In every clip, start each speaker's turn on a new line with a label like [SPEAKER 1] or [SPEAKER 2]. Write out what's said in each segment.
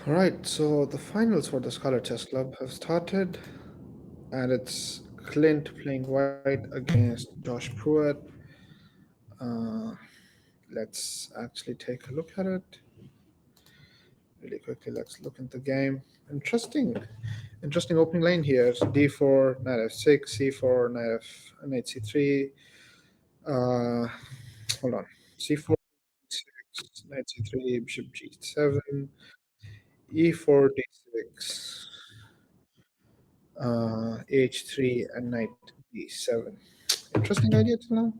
[SPEAKER 1] All right, so the finals for the Scarlet Chess Club have started, and it's Clint playing white against Josh Pruitt. Uh, let's actually take a look at it really quickly. Let's look at the game. Interesting, interesting opening line here. D4, knight f6, c4, knight c3. Uh, hold on. c4, d6, knight c3, bishop g7, e4, d6. H3 and knight D7. Interesting idea to know.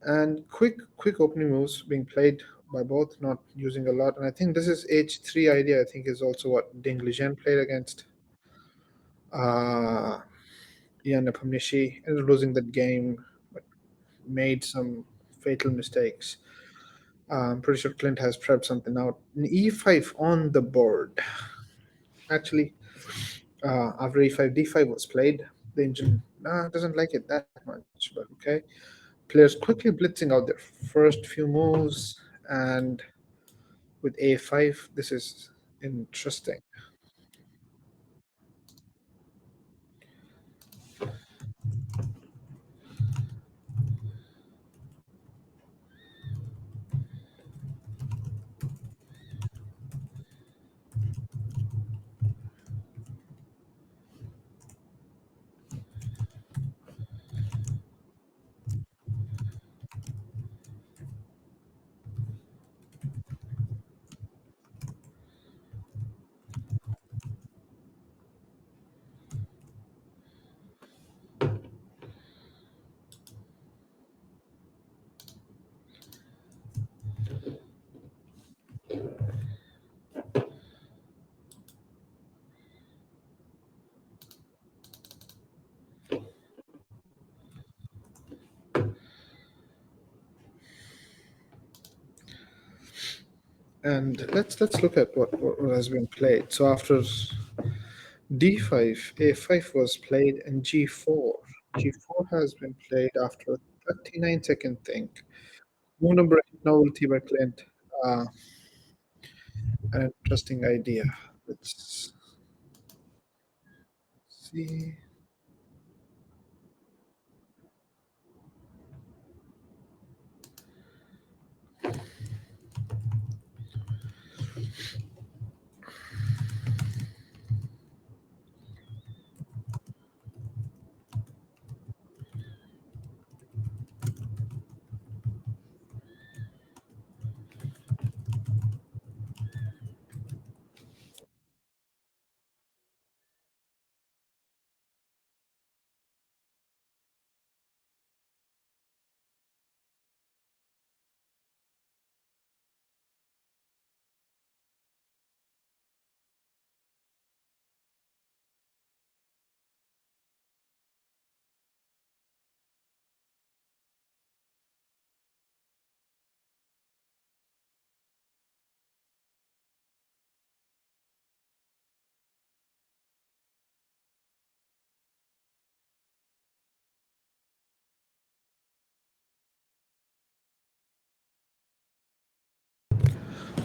[SPEAKER 1] And quick opening moves being played by both, not using a lot. And I think this is H3 idea. I think is also what Ding Lijian played against uh, Ian Nepomniachtchi. Ended up losing that game, but made some fatal mistakes. I'm pretty sure Clint has prepped something out. An E5 on the board. Actually, after E5, D5 was played. The engine doesn't like it that much, but okay. Players quickly blitzing out their first few moves, and with A5, this is interesting. And let's look at what has been played. So after D5, A5 was played, and G4. G4 has been played after a 39-second think. Move number 8, novelty by Clint. Uh, an interesting idea. Let's see.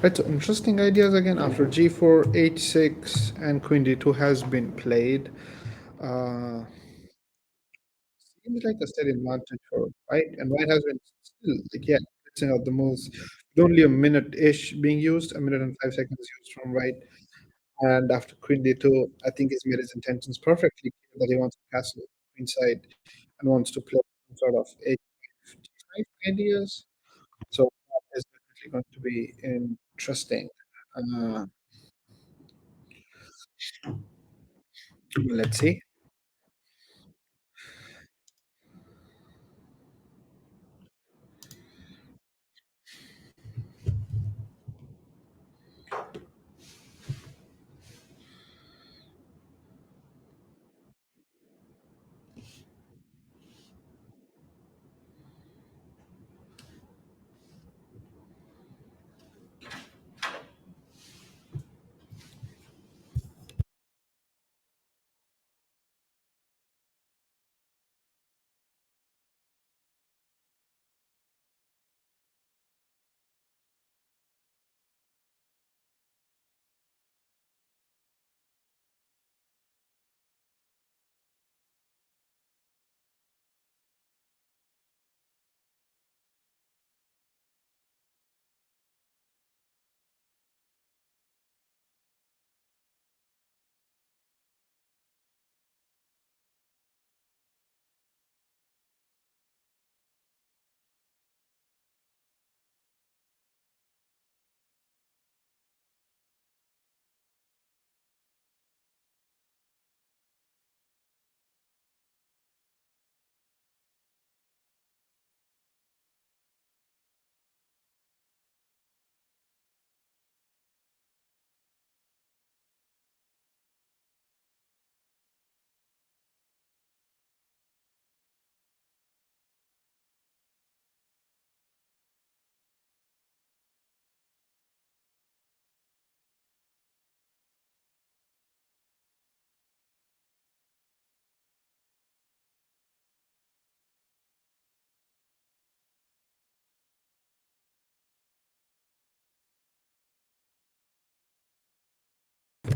[SPEAKER 1] Right, so interesting ideas again after G4, H6, and Queen D2 has been played. Uh, Seems like a steady advantage for White, and White has been still like yeah, mixing out the moves. With only a minute-ish being used, a minute and 5 seconds used from White. And after Queen D2, I think he's made his intentions perfectly clear that he wants to castle queenside and wants to play some sort of H5 ideas. So that is definitely going to be interesting. Uh, let's see.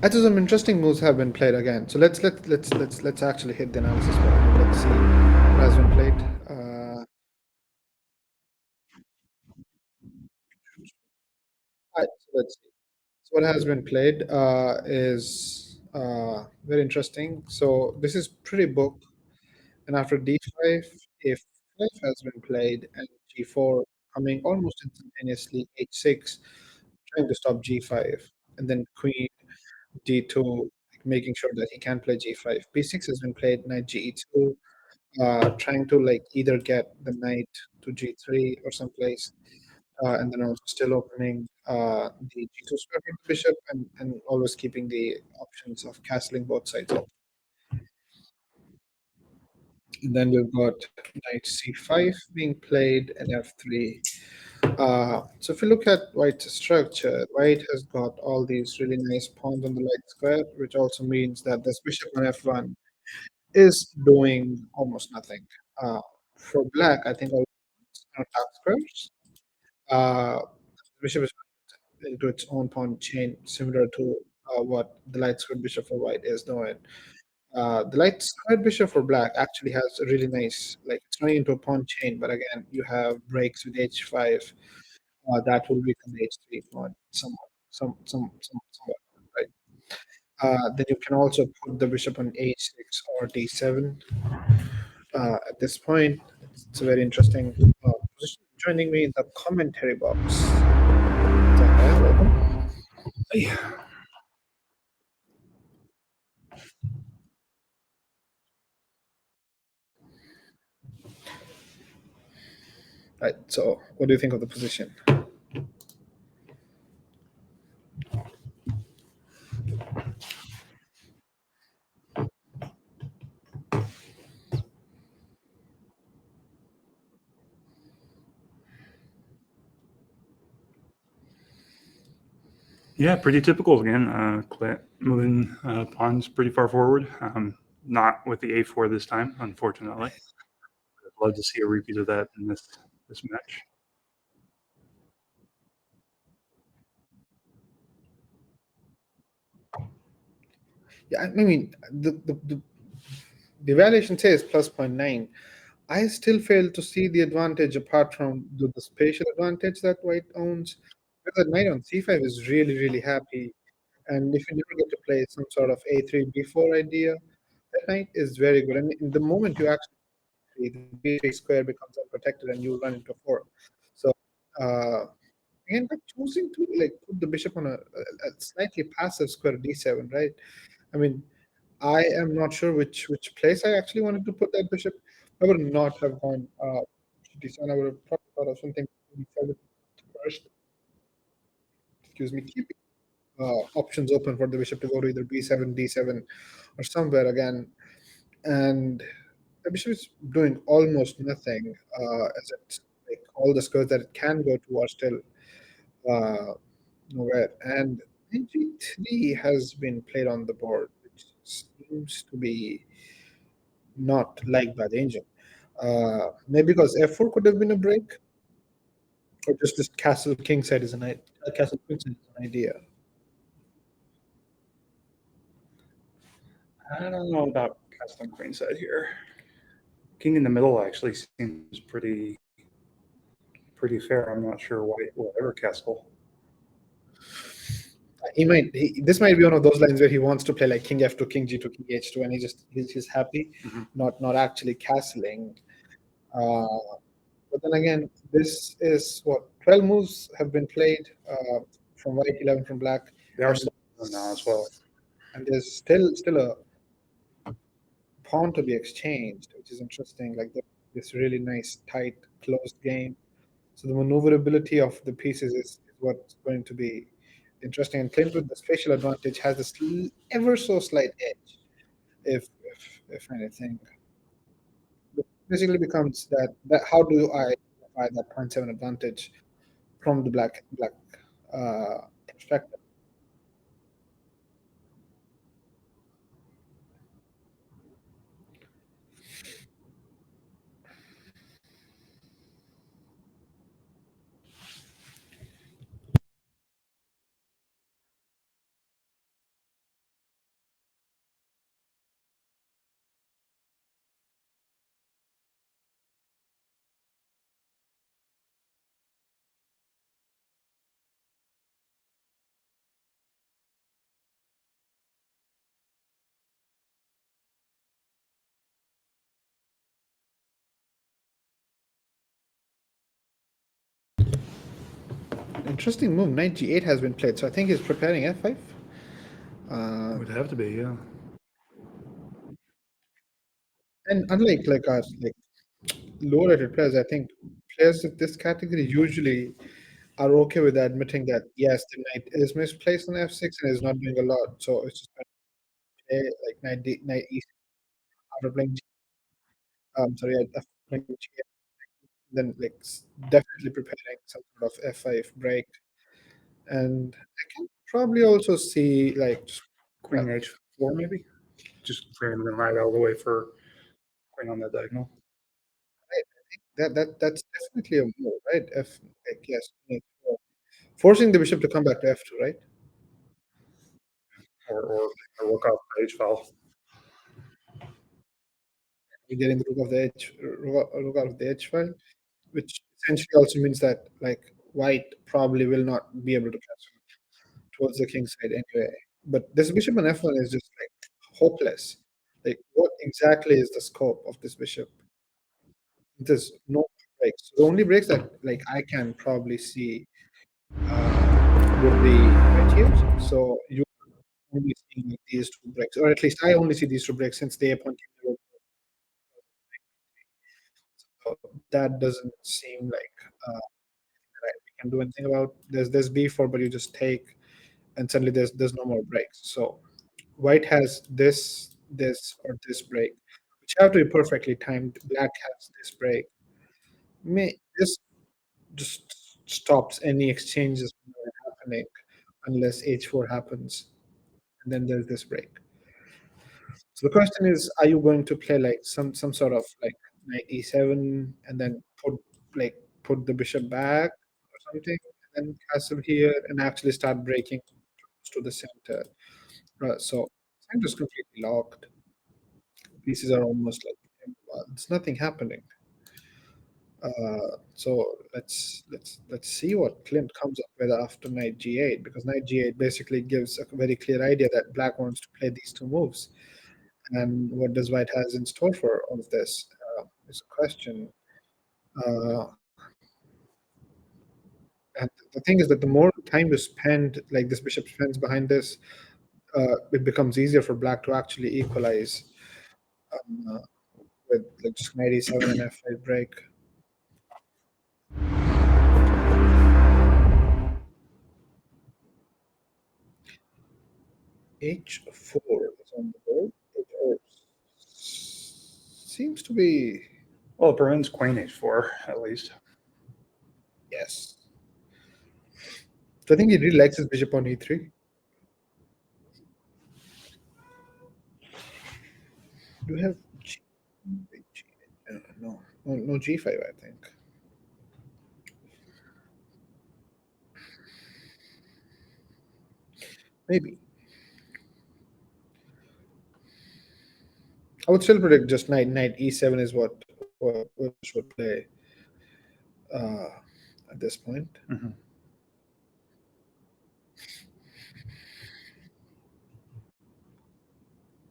[SPEAKER 1] I think some interesting moves have been played again. So let's actually hit the analysis button. Let's see what has been played. So let's see. So what has been played is very interesting. So this is pretty book, and after d5, if 5 has been played and g4 coming almost instantaneously, h6 trying to stop g5, and then queen d2 making sure that he can play g5. b6 has been played, knight ge2, trying to like either get the knight to g3 or someplace, and then also still opening the g2 square for the bishop, and always keeping the options of castling both sides open. And then we've got knight c5 being played and f3. So if you look at white's structure, white has got all these really nice pawns on the light square, which also means that this bishop on f1 is doing almost nothing. Uh, for black, I think all dark squares. The bishop is into its own pawn chain, similar to what the light squared bishop for white is doing. The light squared bishop for black actually has a really nice, like it's running into a pawn chain, but again, you have breaks with h5 that will weaken the h3 pawn somewhat, somewhat, right? Then you can also put the bishop on h6 or d7. At this point, it's a very interesting position. Joining me in the commentary box. Zachariah, welcome. Right. So, what do you think of the position?
[SPEAKER 2] Yeah, pretty typical again. Moving pawns pretty far forward. Not with the a4 this time, unfortunately. I'd love to see a repeat of that in this match.
[SPEAKER 1] Yeah, I mean, the evaluation says plus 0.9. I still fail to see the advantage apart from the spatial advantage that white owns. Because the knight on c5 is really, really happy. And if you never get to play some sort of a3, b4 idea, that knight is very good. And in the moment you actually the b3 square becomes unprotected and you run into 4. So, uh, again, like choosing to like put the bishop on a slightly passive square d7, right? I mean, I am not sure which place I actually wanted to put that bishop. I would not have gone d7. I would have probably thought of something d7 first. Excuse me, keeping options open for the bishop to go to either b7, d7, or somewhere again. And the bishop is doing almost nothing, as it's like all the squares that it can go to are still uh, nowhere. And g3 has been played on the board, which seems to be not liked by the engine. Maybe because f4 could have been a break, or just this castle king side is castle queen side is an idea.
[SPEAKER 2] I don't know about castle queenside here. King in the middle actually seems pretty fair. I'm not sure why will ever castle.
[SPEAKER 1] This might be one of those lines where he wants to play like king f2, king g2, king h2, and he's happy,
[SPEAKER 2] Mhm.
[SPEAKER 1] not actually castling. Uh, but then again, this is what 12 moves have been played from white, 11 from black,
[SPEAKER 2] They are
[SPEAKER 1] and
[SPEAKER 2] slow now as well.
[SPEAKER 1] there's still a pawn to be exchanged, which is interesting. Like this really nice, tight, closed game. So the maneuverability of the pieces is what's going to be interesting. And claims with the spatial advantage has this ever so slight edge, if anything. It basically becomes that how do I apply that 0.7 advantage from the black perspective? interesting move. Knight g8 has been played, so I think he's preparing f5.
[SPEAKER 2] It
[SPEAKER 1] Uh,
[SPEAKER 2] would have to be, yeah.
[SPEAKER 1] and unlike like us, like lower rated players, I think players of this category usually are okay with admitting that yes, the knight is misplaced on f6 and is not doing a lot. So it's just going to play like knight e after playing sorry, after playing g8, then like definitely preparing some sort of f5 break. And I can probably also see like uh,
[SPEAKER 2] Queen h4, maybe? Just framing the knight all the way for queen on that diagonal.
[SPEAKER 1] that's definitely a move, right? F like yes, forcing the bishop to come back to f2, right?
[SPEAKER 2] Or rook off the h file.
[SPEAKER 1] You're getting the rook of the rook out of the h file, which essentially also means that like white probably will not be able to press towards the king side anyway. But this bishop on f1 is just like hopeless. Like what exactly is the scope of this bishop? There's no breaks. The only breaks that like I can probably see would be right here. So you only see like these two breaks, or at least I only see these two breaks since the a point came to. So that doesn't seem like right, we can do anything about. There's b4, but you just take, and suddenly there's no more breaks. So white has this or this break, which have to be perfectly timed. Black has this break. This just stops any exchanges from happening unless h4 happens, and then there's this break. So the question is, are you going to play like some sort of like knight e7 and then like put the bishop back or something, and then castle here and actually start breaking to the center? So center is completely locked. Pieces are almost like there's nothing happening. So let's see what Klimt comes up with after knight g8, because knight g8 basically gives a very clear idea that black wants to play these two moves. And what does white has in store for all of this is a question. Uh, and the thing is that the more time you spend, like this bishop spends behind this, it becomes easier for black to actually equalize uh, with like just knight e7 and f5 break. h4 is on the board. H4 seems to be
[SPEAKER 2] Well, it prevents queen h4, at least.
[SPEAKER 1] yes. So I think he really likes his bishop on e3. Do we have G, no g5, I think. Maybe. I would still predict just knight e7 is what Bush would play uh, at this point.
[SPEAKER 2] Mhm.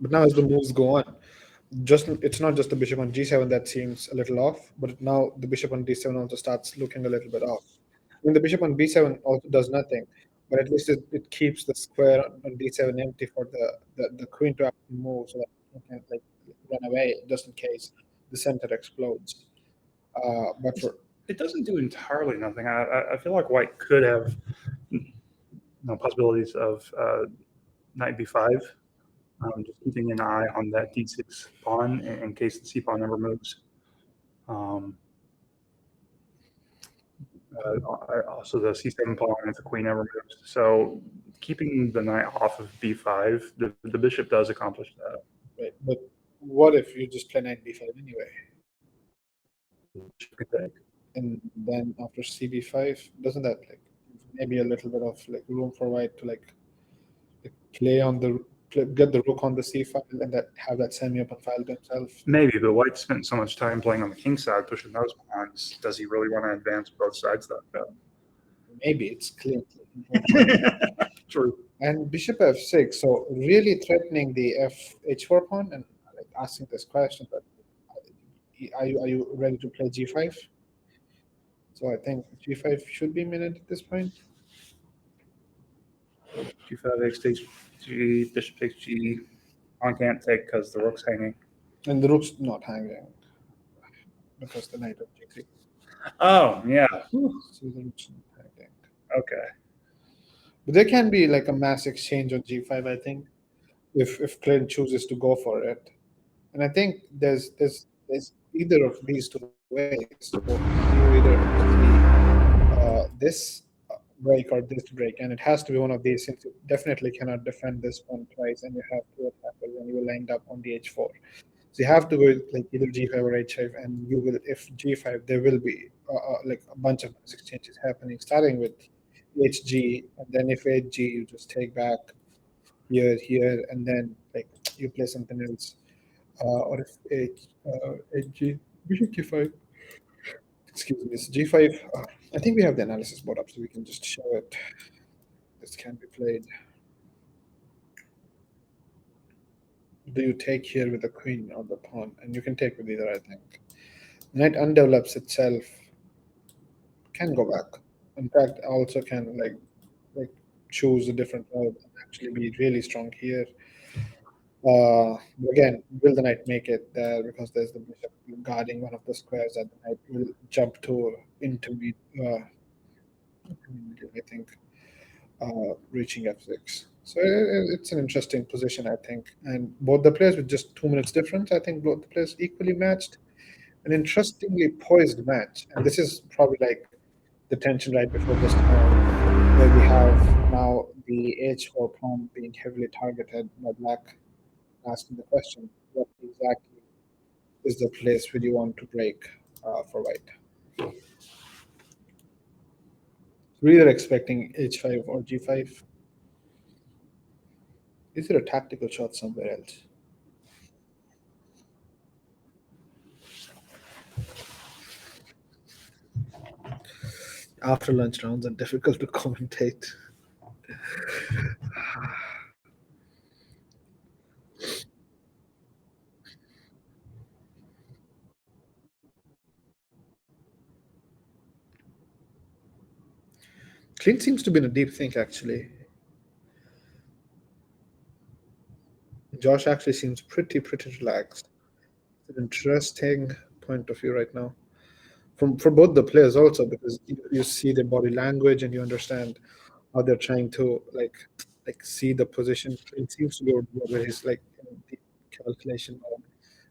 [SPEAKER 1] But now as the moves go on, just it's not just the bishop on g7 that seems a little off, but now the bishop on d7 also starts looking a little bit off. I mean, the bishop on b7 also does nothing, but at least it keeps the square on d7 empty for the queen to actually move, so that it can like run away just in case the center explodes. But for
[SPEAKER 2] It doesn't do entirely nothing. I feel like white could have possibilities of knight b5, just keeping an eye on that d6 pawn in case the c pawn never moves. Um, Also, the c7 pawn if the queen never moves. So keeping the knight off of b5, the bishop does accomplish that.
[SPEAKER 1] right, but what if you just play knight b5 anyway?
[SPEAKER 2] Bishop can take.
[SPEAKER 1] And then after cb5, doesn't that like maybe a little bit of like room for white to like play on get the rook on the c file and that have that semi-open file to himself?
[SPEAKER 2] Maybe, but White spent so much time playing on the king side, pushing those pawns. Does he really want to advance both sides like
[SPEAKER 1] Maybe it's clear.
[SPEAKER 2] that? True.
[SPEAKER 1] And bishop f6, so really threatening the h4 pawn and like asking this question, but are you ready to play g5? So I think g5 should be minute at this point.
[SPEAKER 2] G5 X takes G, bishop takes G. Pawn can't take because the rook's hanging.
[SPEAKER 1] And the rook's not hanging because the knight of g3.
[SPEAKER 2] Oh, yeah. Whew.
[SPEAKER 1] So the rook's not hanging.
[SPEAKER 2] Okay.
[SPEAKER 1] But there can be like a mass exchange on g5, I think, if Clint chooses to go for it. And I think there's either of these two ways. So you either see this break or this break, and it has to be one of these since you definitely cannot defend this one twice, and you have two attackers, and you will end up on the h4. So you have to go with like either g5 or h5, and you will if g5 there will be like a bunch of mass exchanges happening, starting with hg, and then if hg you just take back here, and then like you play something else, or if hg bishop g5. Excuse me, it's g5. I think we have the analysis board up, so we can just show it. This can be played. Do you take here with the queen or the pawn? And you can take with either, I think. Knight undevelops itself, can go back. In fact, also can like choose a different route and actually be really strong here. But again, will the knight make it there because there's the bishop guarding one of the squares that the knight will jump to intermediate, I think, reaching f6. So it's an interesting position, I think. And both the players with just 2 minutes difference, I think both the players equally matched. An interestingly poised match. And this is probably like the tension right before this turn, where we have now the h4 pawn being heavily targeted by black, asking the question, what exactly is the place where you want to break for white? We're either expecting h5 or g5. Is there a tactical shot somewhere else? After lunch rounds are difficult to commentate. Clint seems to be in a deep think, actually. Josh actually seems pretty relaxed. It's an interesting point of view right now. From for both the players also, because you see their body language and you understand how they're trying to like see the position. It seems to be where he's like in deep calculation mode.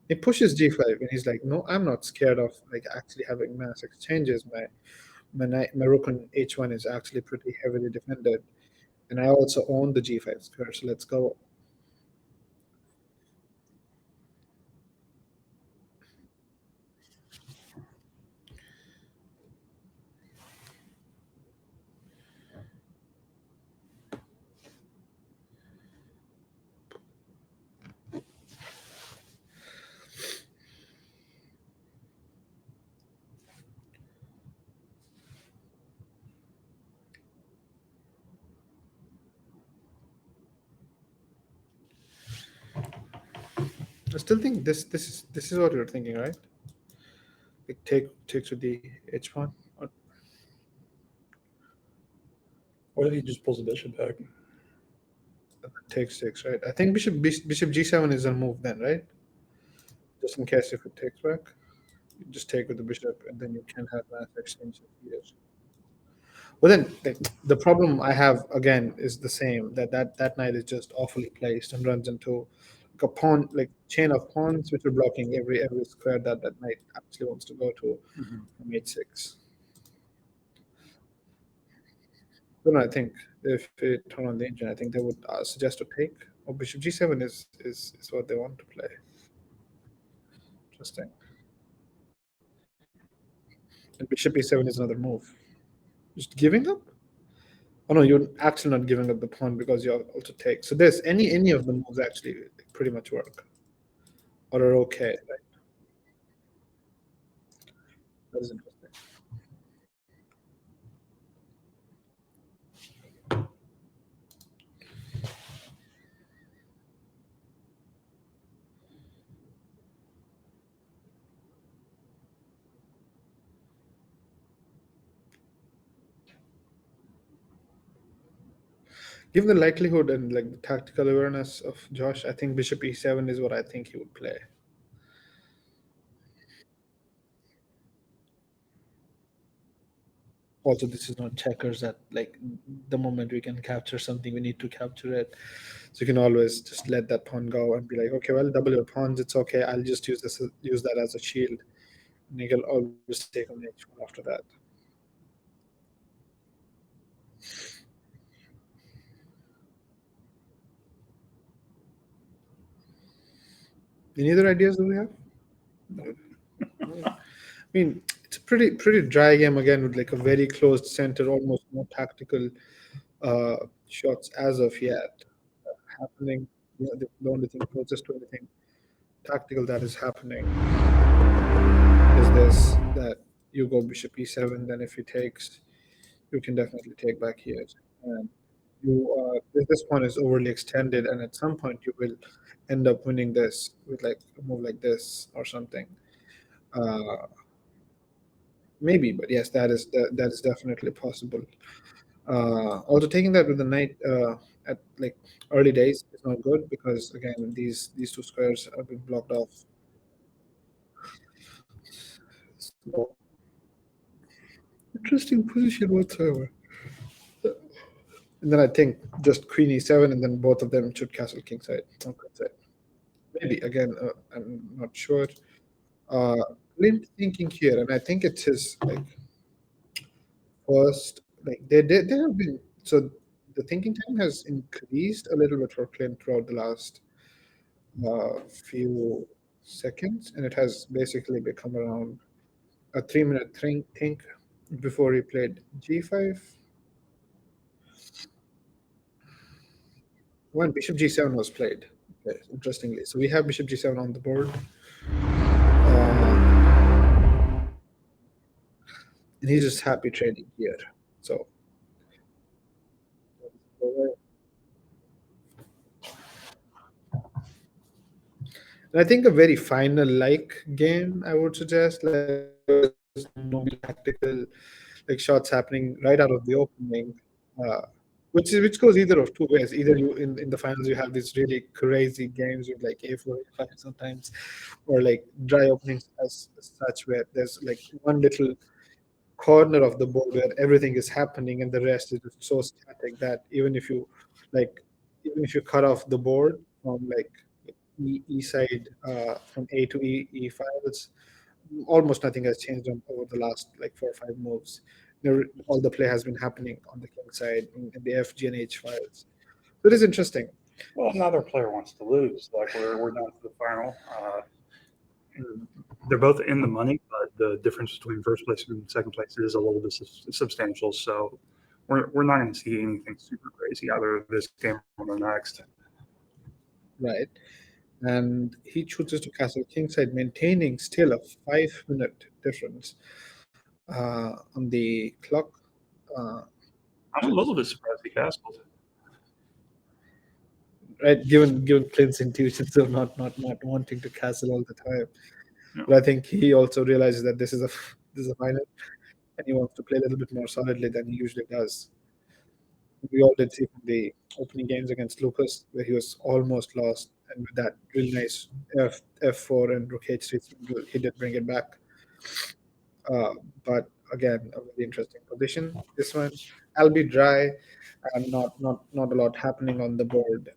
[SPEAKER 1] He pushes g5 and he's like, no, I'm not scared of like actually having mass exchanges. My rook on h1 is actually pretty heavily defended, and I also own the g5 square. So let's go. I still think this is what you're thinking, right? Like takes with the h1 or
[SPEAKER 2] What if he just pulls the bishop back?
[SPEAKER 1] takes six, right? I think bishop g7 is a move then, right? Just in case if it takes back, you just take with the bishop, and then you can have mass exchange here. But then the problem I have again is the same, that knight is just awfully placed and runs into like a pawn, like chain of pawns which are blocking every square that knight actually wants to go to from h6. But no, I think if they turn on the engine, I think they would suggest to take. Or bishop g7 is what they want to play. Interesting. And bishop e7 is another move. Just giving up? Oh no, you're actually not giving up the pawn because you also take. So there's any of the moves actually pretty much work or are okay. Right? That is interesting. Given the likelihood and like the tactical awareness of Josh, I think Bishop E7 is what I think he would play. Also, this is not checkers that like the moment we can capture something, we need to capture it. So you can always just let that pawn go and be like, okay, well, double your pawns, it's okay. I'll just use that as a shield. And you can always take on H1 after that. Any other ideas that we have? I mean, it's a pretty dry game again with like a very closed center, almost no tactical uh, shots as of yet happening. Yeah, the only thing closest to anything tactical that is happening is this that you go bishop e7. Then if he takes, you can definitely take back here, and you this pawn is overly extended, and at some point you will end up winning this with like a move like this or something. Uh, Maybe, but yes, that is definitely possible. Also, taking that with the knight at like early days is not good because again these two squares have been blocked off. So interesting position whatsoever. And then I think just queen e7, and then both of them should castle kingside. Okay, maybe again, I'm not sure. Uh, Clint thinking here, and I think it's his like first like they have been so the thinking time has increased a little bit for Clint throughout the last few seconds, and it has basically become around a 3 minute think before he played g5. When bishop g7 was played. Okay, interestingly. So we have bishop g7 on the board. And he's just happy trading here. So and I think a very final like game I would suggest, like where there's no tactical like shots happening right out of the opening. Uh, which goes either of two ways. Either you in the finals you have these really crazy games with like a4, a5 sometimes, or like dry openings as such where there's like one little corner of the board where everything is happening and the rest is just so static that like even if you cut off the board from like e side from A to E files, almost nothing has changed over the last like 4 or 5 moves. All the play has been happening on the king side in the F, G, and H files. So it is interesting.
[SPEAKER 2] Well, another player wants to lose. Like we're down to the final. They're both in the money, but the difference between first place and second place is a little bit substantial. So we're not going to see anything super crazy either this game or the next.
[SPEAKER 1] Right. And he chooses to castle kingside, maintaining still a 5 minute difference on the clock. Uh,
[SPEAKER 2] I'm a little bit surprised he castled.
[SPEAKER 1] right, given Clint's intuitions of not wanting to castle all the time,
[SPEAKER 2] You know,
[SPEAKER 1] but I think he also realizes that this is a final, and he wants to play a little bit more solidly than he usually does. We all did see from the opening games against Lucas where he was almost lost, and with that really nice f4 and rook h3, he did bring it back. Uh, but again, a very interesting position. This one, I'll be dry, and not a lot happening on the board.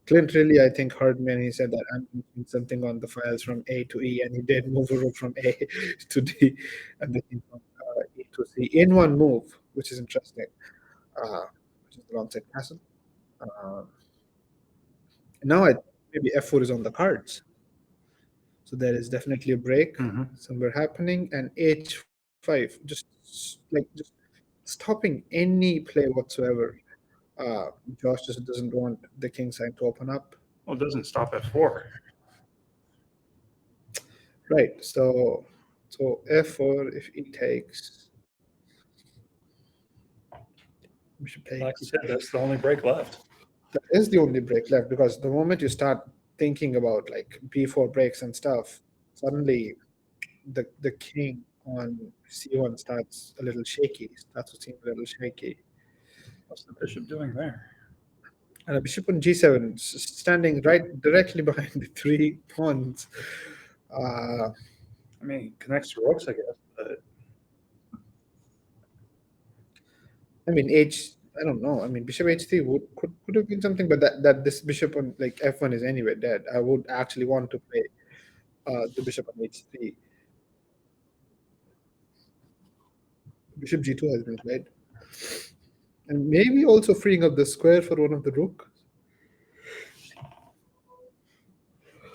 [SPEAKER 1] Clint really, I think, heard me, and he said that I'm moving something on the files from A to E, and he did move a rook from A to D, and then from E to C in one move, which is interesting. Which is the long side castle. Uh, Now I maybe F4 is on the cards, so there is definitely a break
[SPEAKER 2] mm-hmm.
[SPEAKER 1] somewhere happening, and H5 just stopping any play whatsoever. Josh just doesn't want the king side to open up.
[SPEAKER 2] Well, it doesn't stop at 4.
[SPEAKER 1] Right. So F4 if he takes bishop
[SPEAKER 2] Like I
[SPEAKER 1] takes.
[SPEAKER 2] said, that's the only break left.
[SPEAKER 1] That is the only break left because the moment you start thinking about like B4 breaks and stuff, suddenly the king on C1 starts a little shaky, starts to seem a little shaky.
[SPEAKER 2] What's the bishop doing there?
[SPEAKER 1] And a bishop on g7, standing right directly behind the three pawns. Uh,
[SPEAKER 2] I mean, he connects to rooks, I guess, but
[SPEAKER 1] I mean, I don't know. I mean, bishop h3 could have been something, but that this bishop on like f1 is anyway dead. I would actually want to play the bishop on h3. Bishop g2 has been played, and maybe also freeing up the square for one of the rook.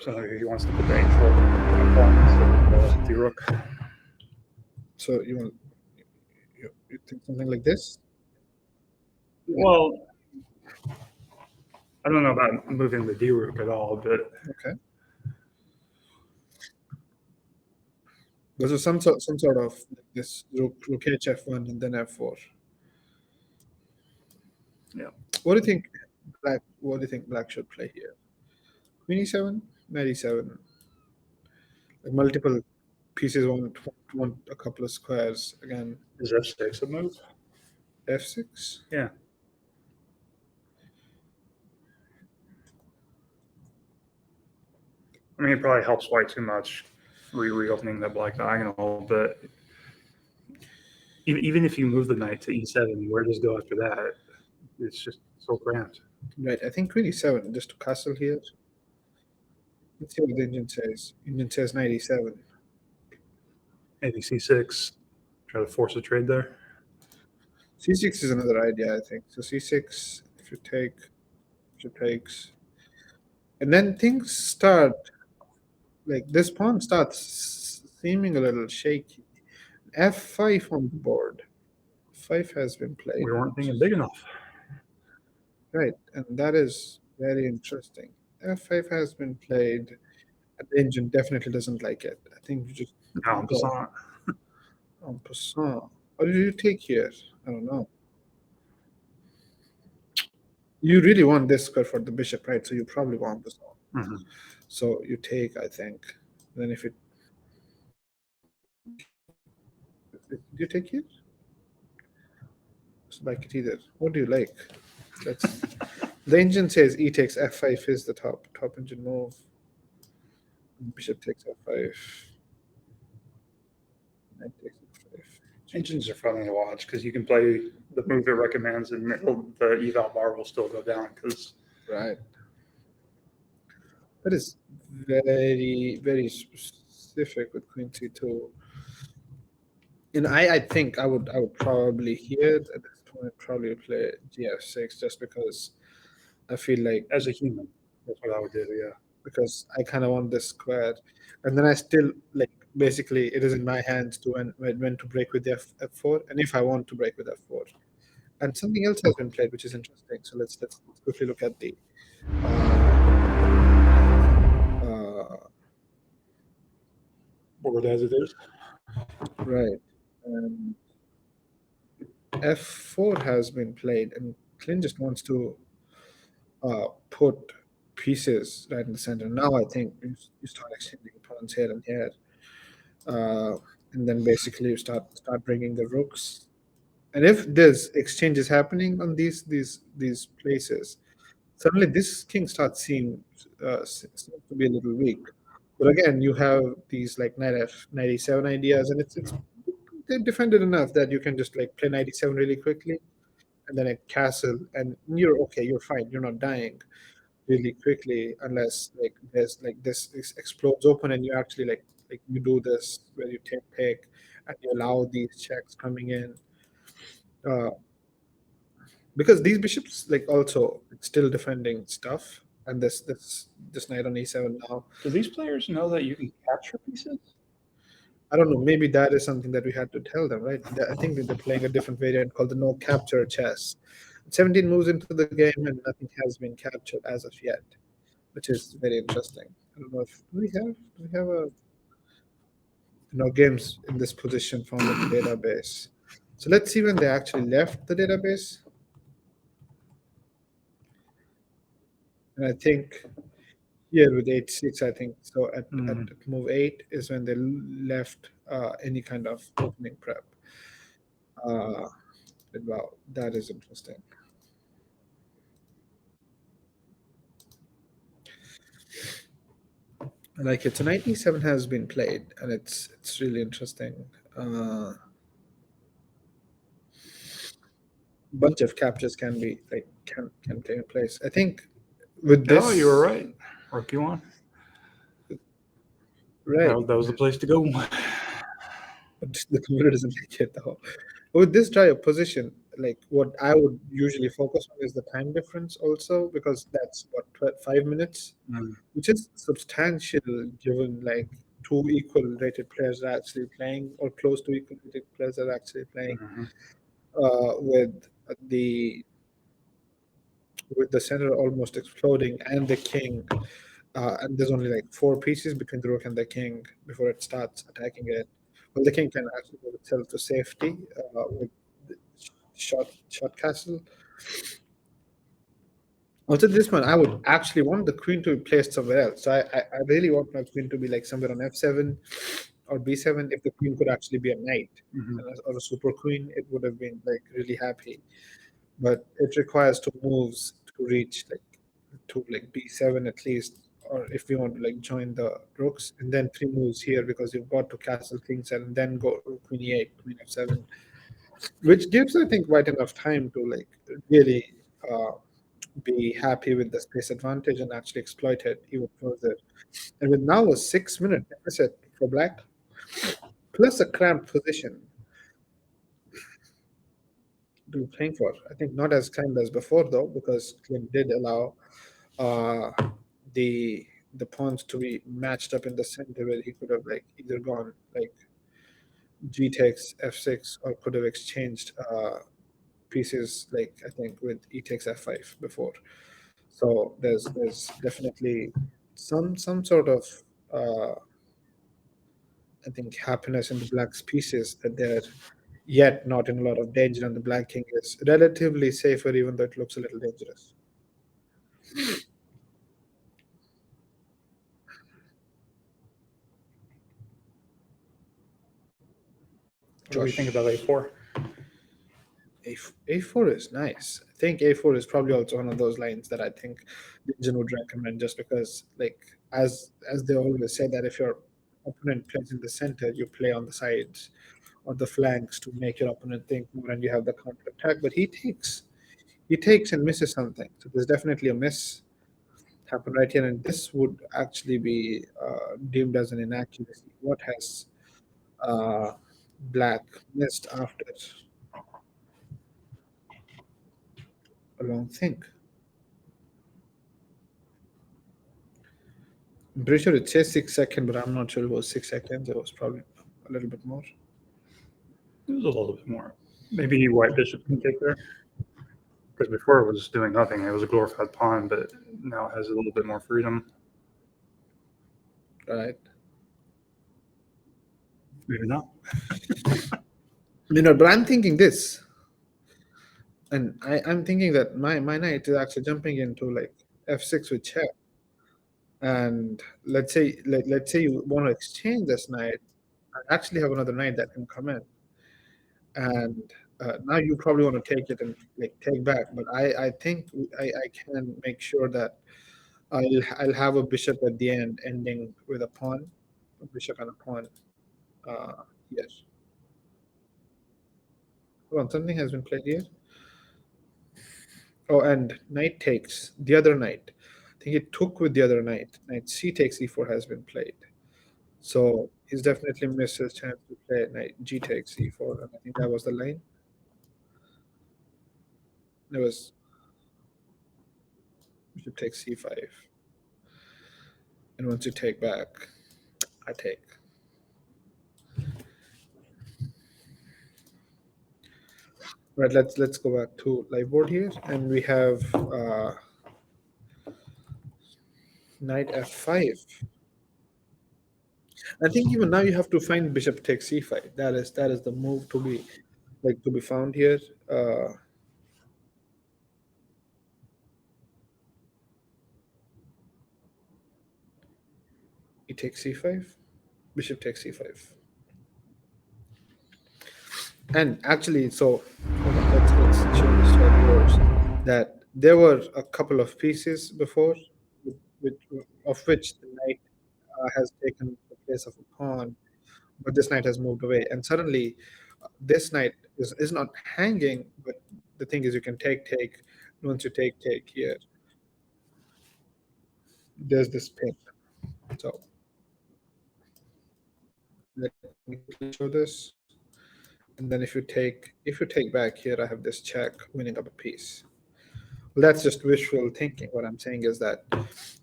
[SPEAKER 2] so he wants to put the a4 pawn instead of the rook.
[SPEAKER 1] So you think something like this? Yeah.
[SPEAKER 2] Well, I don't know about moving the d rook at all, but
[SPEAKER 1] Okay. There's some sort of like this rook h f1 and then f4.
[SPEAKER 2] yeah,
[SPEAKER 1] What do you think black? What do you think black should play here? Queen e7, knight e7. Like multiple pieces want a couple of squares again.
[SPEAKER 2] is f6 a move?
[SPEAKER 1] F6.
[SPEAKER 2] Yeah. I mean, it probably helps white too much reopening that black diagonal, but even if you move the knight to e7, where does it go after that? It's just so cramped.
[SPEAKER 1] Right. I think queen e7 just to castle here. Let's see what the engine says. Engine says knight e7.
[SPEAKER 2] Maybe c6, try to force a trade there.
[SPEAKER 1] C6 is another idea, I think. So c6, if you take, if you takes, and then things start like this pawn starts seeming a little shaky. F5 on the board. 5 has been played.
[SPEAKER 2] We weren't thinking big enough.
[SPEAKER 1] Right, and that is very interesting. F5 has been played, and the engine definitely doesn't like it. I think you just
[SPEAKER 2] No,
[SPEAKER 1] go
[SPEAKER 2] passant.
[SPEAKER 1] en passant. What did you take here? I don't know. You really want this square for the bishop, right? So you probably want this one.
[SPEAKER 2] Mm-hmm.
[SPEAKER 1] So you take, I think. Then if it, do you take here? Just like it either. What do you like? Let's. The engine says e takes f5 is the top engine move. Bishop takes f5. Knight takes f5.
[SPEAKER 2] Engines are funny to watch because you can play the move it recommends, and the eval bar will still go down because
[SPEAKER 1] Right. That is very specific with Queen C2. And I think I would probably here at this point probably play GF6 just because I feel like
[SPEAKER 2] as a human, that's what I would do. Yeah.
[SPEAKER 1] because I kind of want this square, and then I still like basically it is in my hands to when to break with f4 and if I want to break with f4. And something else has been played which is interesting. So let's quickly look at the uh,
[SPEAKER 2] Board as it is.
[SPEAKER 1] right. And f4 has been played, and Clint just wants to put pieces right in the center. Now I think you start extending pawns here and here, uh, and then basically you start bringing the rooks. And if there's exchanges happening on these places, suddenly this king starts seems to be a little weak. But again, you have these like knight f 97 ideas, and it's they're defended enough that you can just like play 97 really quickly and then a castle, and you're okay, you're fine, you're not dying really quickly unless like there's like this explodes open and you actually like you do this where you take pick and you allow these checks coming in, uh, because these bishops like also still defending stuff, and this knight on e7 now.
[SPEAKER 2] Do these players know that you can capture pieces?
[SPEAKER 1] I don't know, maybe that is something that we had to tell them, right? I think that they're playing a different variant called the no capture chess. 17 moves into the game and nothing has been captured as of yet, which is very interesting. I don't know if do we have a games in this position found in the database. So let's see when they actually left the database. And I think here with h6, I think so at
[SPEAKER 2] Mm.
[SPEAKER 1] move 8 is when they left any kind of opening prep. Uh, wow, that is interesting. I like it. So knight e7 has been played, and it's really interesting. Uh, Bunch of captures can be like can take place. I think with
[SPEAKER 2] Oh, you were
[SPEAKER 1] this,
[SPEAKER 2] right. Rook you1.
[SPEAKER 1] right,
[SPEAKER 2] That was the place to go.
[SPEAKER 1] but the computer doesn't like it though. With this dry position, like what I would usually focus on is the time difference also, because that's what 5 minutes,
[SPEAKER 2] Mm,
[SPEAKER 1] which is substantial given like two equal rated players are actually playing, or close to equal rated players are actually playing,
[SPEAKER 2] mhm,
[SPEAKER 1] with the with the center almost exploding and the king, and there's only like four pieces between the rook and the king before it starts attacking it. Well, the king can actually move itself to safety with the shot castle. Also, this one I would actually want the queen to be placed somewhere else. So I really want my queen to be like somewhere on f7 or b7. If the queen could actually be a knight
[SPEAKER 2] mhm,
[SPEAKER 1] or a super queen, it would have been like really happy. But it requires two moves to reach like to like b7 at least, or if we want to like join the rooks, and then three moves here because you've got to castle king set and then go queen e8, queen f7, which gives I think quite enough time to like really uh, be happy with the space advantage and actually exploit it even further. And with now a 6 minute deficit for black, plus a cramped position to be playing for. I think not as cramped as before though, because Clint did allow uh, the the pawns to be matched up in the center where he could have like either gone like g takes f6 or could have exchanged pieces like I think with e takes f5 before. So there's definitely some sort of uh, I think happiness in the black's pieces that they're yet not in a lot of danger, and the black king is relatively safer, even though it looks a little dangerous.
[SPEAKER 2] What do we think about
[SPEAKER 1] Josh,
[SPEAKER 2] a4?
[SPEAKER 1] A4 is nice. I think A4 is probably also one of those lines that I think the engine would recommend, just because, like, as they always say, that if your opponent plays in the center, you play on the sides or the flanks to make your opponent think more, and you have the counter attack. But he takes and misses something. So there's definitely a miss happen right here, and this would actually be deemed as an inaccuracy. What has uh, black missed after a long think? I'm pretty sure it says 6 seconds, but I'm not sure it was 6 seconds. It was probably a little bit more.
[SPEAKER 2] It was a little bit more. Maybe white bishop can take there. Because before it was doing nothing. It was a glorified pawn, but now it has a little bit more freedom.
[SPEAKER 1] Right.
[SPEAKER 2] Maybe not.
[SPEAKER 1] But I'm thinking this, and I'm thinking that my knight is actually jumping into like f6 with check. And let's say you want to exchange this knight. I actually have another knight that can come in, and now you probably want to take it and like take back. But I think I can make sure that I'll have a bishop at the end, ending with a bishop and a pawn. Yes. Hold on, something has been played here. Oh, and knight takes the other knight. I think it took with the other knight. Knight c takes e4 has been played. So he's definitely missed his chance to play knight g takes e4, and I think that was the line. It was bishop takes c5, and once you take back, I take. Right, let's go back to live board here, and we have knight f5. I think even now you have to find bishop takes c5. That is the move to be found here. Uh, e takes c5, bishop takes c5, and actually, so hold on, let's show this to our viewers that there were a couple of pieces before, with, of which the knight has taken the place of a pawn, but this knight has moved away, and suddenly this knight is not hanging. But the thing is, you can take. Once you take here, there's this pin. So let me quickly show this. And then if you take back here, I have this check, winning up a piece. Well, that's just wishful thinking. What I'm saying is that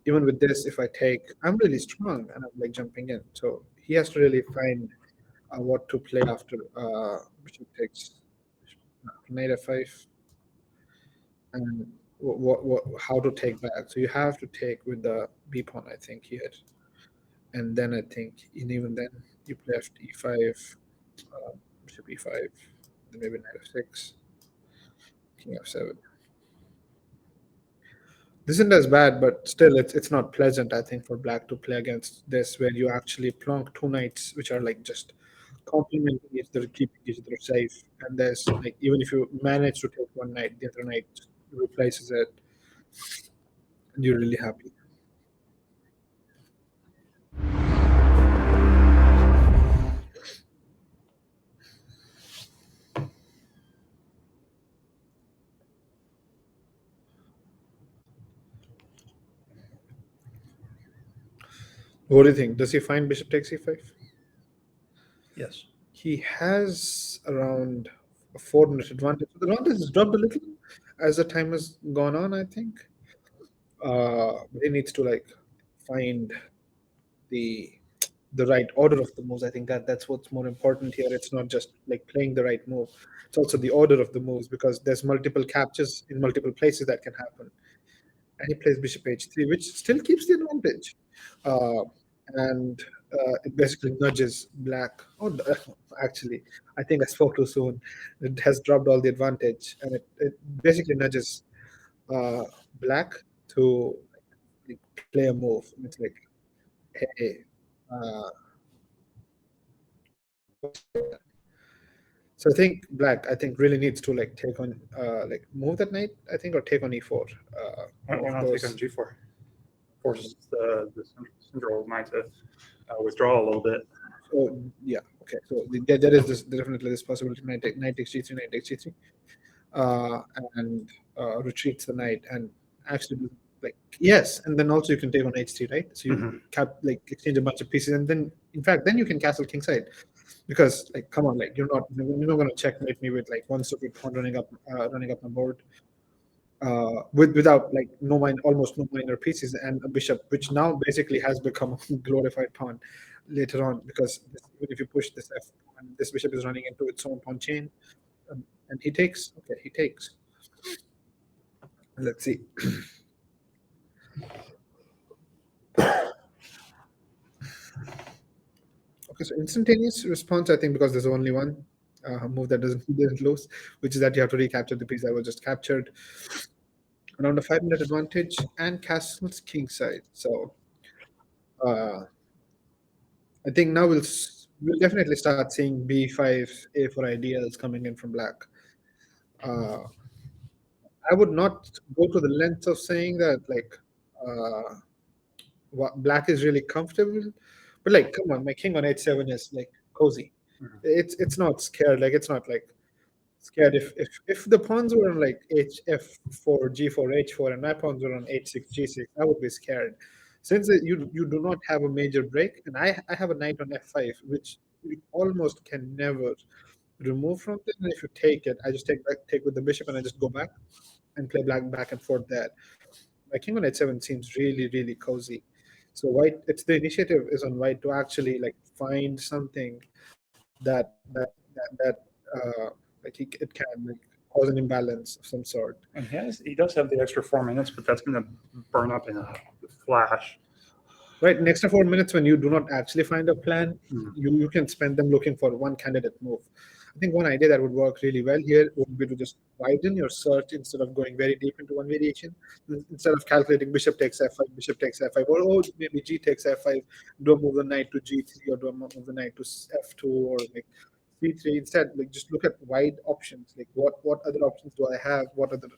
[SPEAKER 1] even with this, if I take, I'm really strong and I'm like jumping in. So he has to really find what to play after bishop takes knight f5, and how to take back. So you have to take with the b pawn, I think here, and then I think, and even then you play after e5, bishop e5, then maybe knight f6, king f7. This isn't as bad, but still, it's not pleasant. I think for black to play against this, where you actually plonk two knights, which are like just complementing each other, keeping each other safe. And there's like, even if you manage to take one knight, the other knight replaces it, and you're really happy. What do you think? Does he find bishop takes e5?
[SPEAKER 2] Yes.
[SPEAKER 1] He has around a 4 minute advantage. The advantage has dropped a little as the time has gone on, I think. But he needs to like find the the right order of the moves. I think that's what's more important here. It's not just like playing the right move. It's also the order of the moves, because there's multiple captures in multiple places that can happen. And he plays bishop h3, which still keeps the advantage. Uh, and it basically nudges black. Oh, actually, I think I spoke too soon. It has dropped all the advantage, and it basically nudges uh, black to like, play a move. It's like, hey, uh, so I think black, I think, really needs to like take on like move that knight, I think, or take on e4. One
[SPEAKER 2] Why
[SPEAKER 1] of
[SPEAKER 2] not take on
[SPEAKER 1] those.
[SPEAKER 2] g4? Forces the central knight to withdraw a little bit.
[SPEAKER 1] So yeah, okay. So there is this definitely this possibility: knight takes g3, knight takes g3, uh, and retreats the knight, and actually like yes, and then also you can take on h3, right? So you
[SPEAKER 2] Hmm.
[SPEAKER 1] like exchange a bunch of pieces, and then in fact then you can castle kingside, because like come on, like you're not going to checkmate me with like one stupid pawn running up my board, without like almost no minor pieces, and a bishop, which now basically has become a glorified pawn later on, because even if you push this f pawn, this bishop is running into its own pawn chain, and he takes. Okay, he takes. Let's see. Okay, so instantaneous response, I think, because there's only one move that didn't lose, which is that you have to recapture the piece that was just captured. Around a 5 minute advantage, and castles kingside. So uh, I think now we'll definitely start seeing b5 a4 ideas coming in from black. Uh, I would not go to the length of saying that like black is really comfortable, but like come on, my king on h7 is like cozy. It's not scared. Like it's not like scared if the pawns were on like hf4 g4 h4 and my pawns were on h6 g6, I would be scared. Since you do not have a major break, and I have a knight on f5, which you almost can never remove from it. And if you take it, I just take with the bishop, and I just go back and play black back and forth there. My king on h7 seems really cozy. So white, it's the initiative is on white to actually like find something that like it can like cause an imbalance of some sort.
[SPEAKER 2] And he does have the extra 4 minutes, but that's going to burn up in a flash.
[SPEAKER 1] Right, in extra 4 minutes, when you do not actually find a plan,
[SPEAKER 2] Mm.
[SPEAKER 1] you can spend them looking for one candidate move. I think one idea that would work really well here would be to just widen your search instead of going very deep into one variation. Instead of calculating bishop takes f5, or oh, maybe g takes f5, do I move the knight to g3, or do I move the knight to f2, or like c3? Instead, like just look at wide options. Like what other options do I have? What other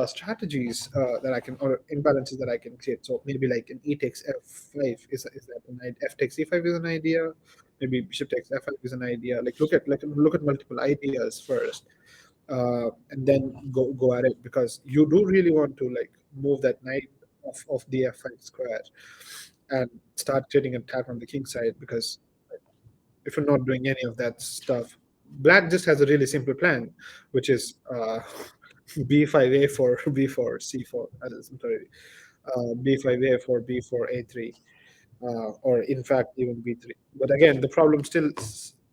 [SPEAKER 1] strategies that I can, or imbalances that I can create. So maybe like an e takes f5 is that an idea? F takes e5 is an idea. Maybe bishop takes f5 is an idea. Look at multiple ideas first, and then go at it, because you do really want to like move that knight of the f5 square and start creating an attack on the king side. Because if you're not doing any of that stuff, black just has a really simple plan, which is b5 a4 b4 c4. I'm sorry, b5 a4 b4 a3, or in fact even b3. But again, the problem still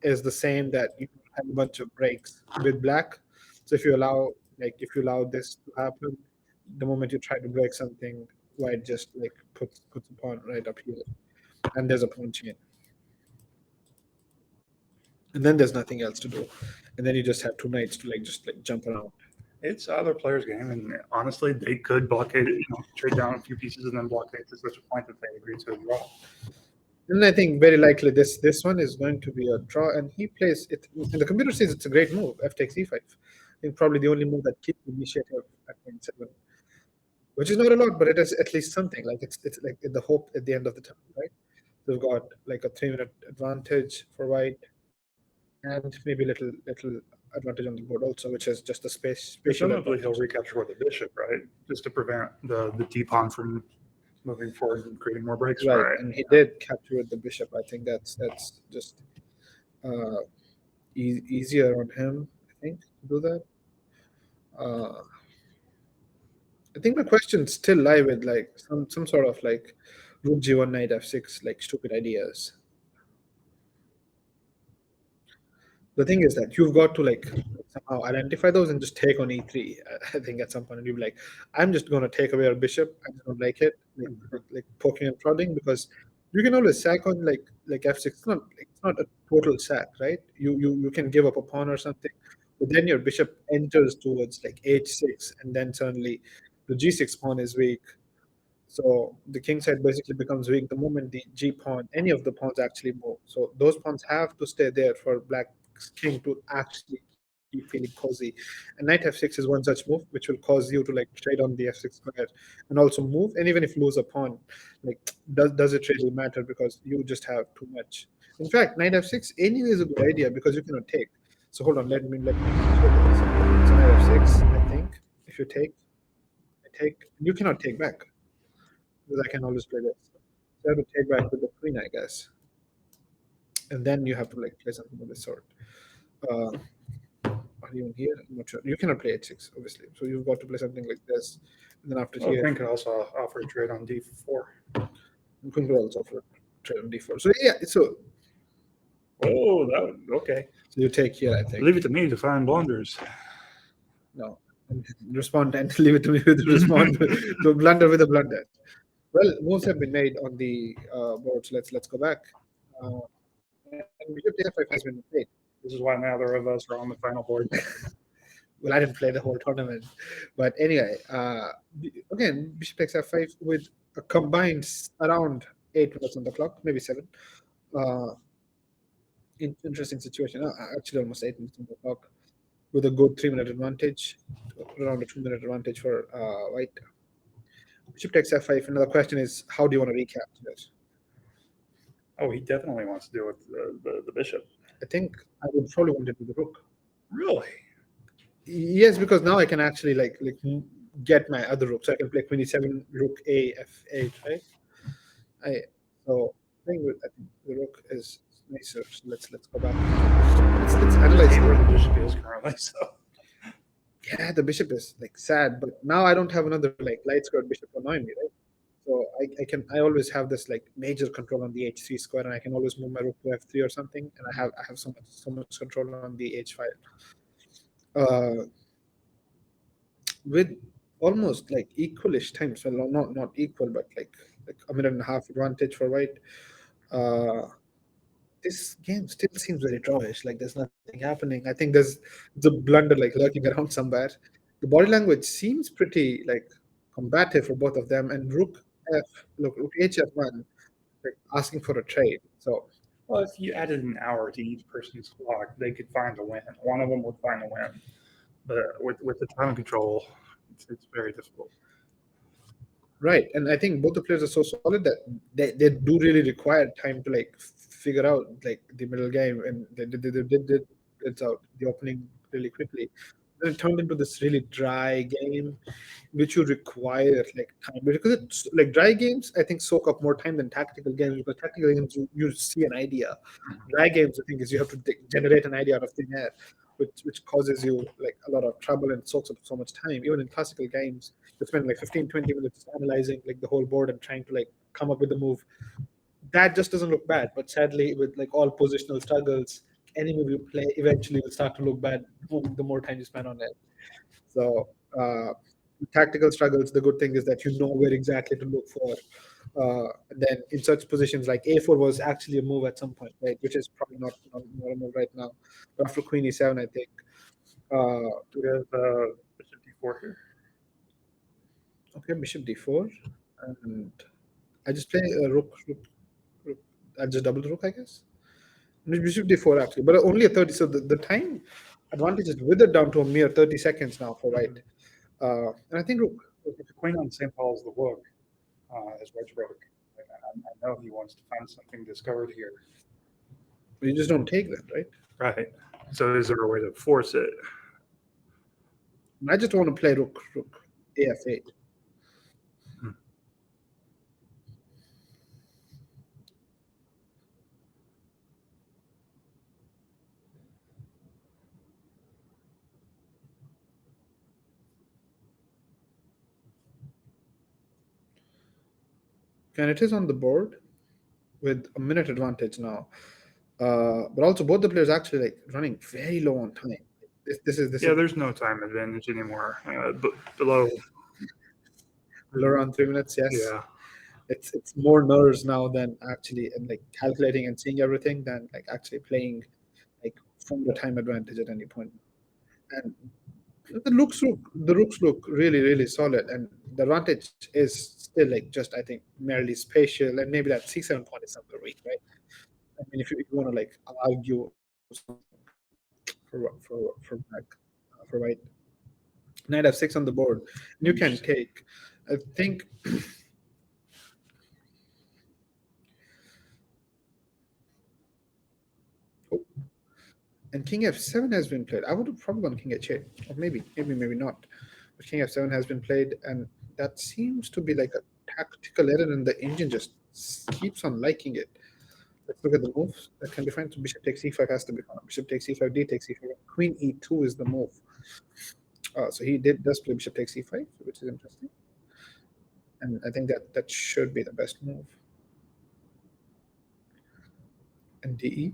[SPEAKER 1] is the same, that you have a bunch of breaks with black. So if you allow this to happen, the moment you try to break something, white just like puts a pawn right up here, and there's a pawn chain, and then there's nothing else to do, and then you just have two knights to like just like jump around.
[SPEAKER 2] It's other players' game, and honestly, they could blockade, trade down a few pieces and then blockade to such a point that they agree to a draw.
[SPEAKER 1] And I think very likely this one is going to be a draw, and he plays it. And the computer says it's a great move. F takes e5. I think probably the only move that keeps the initiative at point 7, which is not a lot, but it is at least something. Like it's like the hope at the end of the tunnel, right? So we've got like a 3-minute advantage for white, and maybe little advantage on the board also, which is just a spatial
[SPEAKER 2] Presumably, he'll
[SPEAKER 1] advantage.
[SPEAKER 2] recapture with the bishop, right? Just to prevent the d pawn from moving forward and creating more breaks,
[SPEAKER 1] Right,
[SPEAKER 2] right?
[SPEAKER 1] and he did capture with the bishop. I think that's just uh, easier on him. I think to do that. Uh, I think my questions still lie with like some sort of like rook g1 knight f6 like stupid ideas. The thing is that you've got to like somehow identify those and just take on e3. I think at some point and you'll be like, I'm just going to take away our bishop. I just don't like it, like poking and prodding, because you can always sack on like f6. It's not a total sack, right? You can give up a pawn or something, but then your bishop enters towards like h6, and then suddenly the g6 pawn is weak. So the king side basically becomes weak the moment the g pawn, any of the pawns actually move. So those pawns have to stay there for black's king to actually keep feeling cozy. And knight f6 is one such move, which will cause you to like trade on the f6 square and also move. And even if you lose a pawn, like does it really matter, because you just have too much. In fact, knight f6 anyway is a good idea because you cannot take. So hold on, let me show you this. So knight f6, I think if you take, I take, you cannot take back because I can always play this. So I have to take back with the queen, I guess, and then you have to like play something of this sort. Uh, or even here, I'm not sure. You cannot play h6, obviously. So you've got to play something like this, and then after
[SPEAKER 2] Well,
[SPEAKER 1] here,
[SPEAKER 2] Quinn could also offer a trade on d4.
[SPEAKER 1] queen could also offer trade on d4. So yeah,
[SPEAKER 2] Oh, that would, okay.
[SPEAKER 1] so you take here, I think.
[SPEAKER 2] Leave it to me to find blunders.
[SPEAKER 1] No, and respond and leave it to me to respond to blunder with a blunder. Well, moves have been made on the board. So let's go back. And bishop d5 has been played.
[SPEAKER 2] This is why neither of us are on the final board.
[SPEAKER 1] Well, I didn't play the whole tournament, but anyway, again, bishop takes f5 with a combined around 8 minutes on the clock, maybe 7. Uh, interesting situation. Actually, almost 8 minutes on the clock, with a good 3-minute advantage, around a 2-minute advantage for white. Bishop takes f5. Another question is, how do you want to recapture it?
[SPEAKER 2] Oh, he definitely wants to deal with the bishop.
[SPEAKER 1] I think I would probably want to do the rook.
[SPEAKER 2] Really?
[SPEAKER 1] Yes, because now I can actually get my other rook, so I can play queen e7, rook a f8, right? I so I think the rook is nicer. So let's go back. Let's
[SPEAKER 2] I just
[SPEAKER 1] analyze
[SPEAKER 2] hate where
[SPEAKER 1] it.
[SPEAKER 2] the bishop is currently. So
[SPEAKER 1] Yeah, the bishop is like sad, but now I don't have another like light squared bishop annoying me, right? So I always have this like major control on the h3 square, and I can always move my rook to f3 or something, and I have so much control on the h file. Uh, with almost like equalish times, well, not equal, but like a minute and a half advantage for white. Uh, this game still seems very drawish. Like there's nothing happening. I think there's a blunder like lurking around somewhere. The body language seems pretty like combative for both of them. And rook hf1, like asking for a trade. So
[SPEAKER 2] well, if you added an hour to each person's clock, they could find a win. One of them would find a win. But with the time control, It's very difficult.
[SPEAKER 1] Right, and I think both the players are so solid that they do really require time to like figure out like the middle game, and they did it's out the opening really quickly. Then it turned into this really dry game, which you require like time because it's like dry games. I think soak up more time than tactical games because tactical games you see an idea. Dry games, I think, is you have to generate an idea out of thin air, which causes you like a lot of trouble and soaks up so much time. Even in classical games, you spend like 15-20 minutes analyzing like the whole board and trying to like come up with the move. That just doesn't look bad. But sadly, with like all positional struggles, any move you play eventually will start to look bad the more time you spend on it. So tactical struggles, the good thing is that you know where exactly to look for. Then in such positions like a4 was actually a move at some point, right? Which is probably not a move right now. But after queen e7, I think.
[SPEAKER 2] Do we have bishop d4 here?
[SPEAKER 1] Okay, bishop d4, and I just play rook. I just double the rook, I guess. Bishop d4 actually, but only a 30. So the time advantage is withered down to a mere 30 seconds now for white. And I think rook.
[SPEAKER 2] If the queen on the same pole as the rook, as white's rook, like, I know he wants to find something discovered here.
[SPEAKER 1] You just don't take that, right?
[SPEAKER 2] Right. So is there a way to force it?
[SPEAKER 1] I just want to play rook af8.
[SPEAKER 2] Hmm.
[SPEAKER 1] And it is on the board with a minute advantage now. But also both the players actually like running very low on time. This
[SPEAKER 2] Yeah,
[SPEAKER 1] is
[SPEAKER 2] there's no time advantage anymore. But below,
[SPEAKER 1] below around 3 minutes. Yes,
[SPEAKER 2] yeah,
[SPEAKER 1] it's more nerves now than actually and like calculating and seeing everything than like actually playing like from the time advantage at any point. And the rooks look really solid, and the advantage is still like just I think merely spatial, and maybe that c7 pawn is somewhere weak, right? I mean, if you want to like argue something for black for white, knight f6 on the board, you can
[SPEAKER 2] interesting.
[SPEAKER 1] take. I think, and king f7 has been played. I would have probably gone king h8, or maybe not. But king f7 has been played, and that seems to be like a tactical error, and the engine just keeps on liking it. Let's look at the moves that can be found. So bishop takes e5 has to be found. Bishop takes e5, d takes e5. Queen e2 is the move. So he does play bishop takes e5, which is interesting, and I think that should be the best move. And de.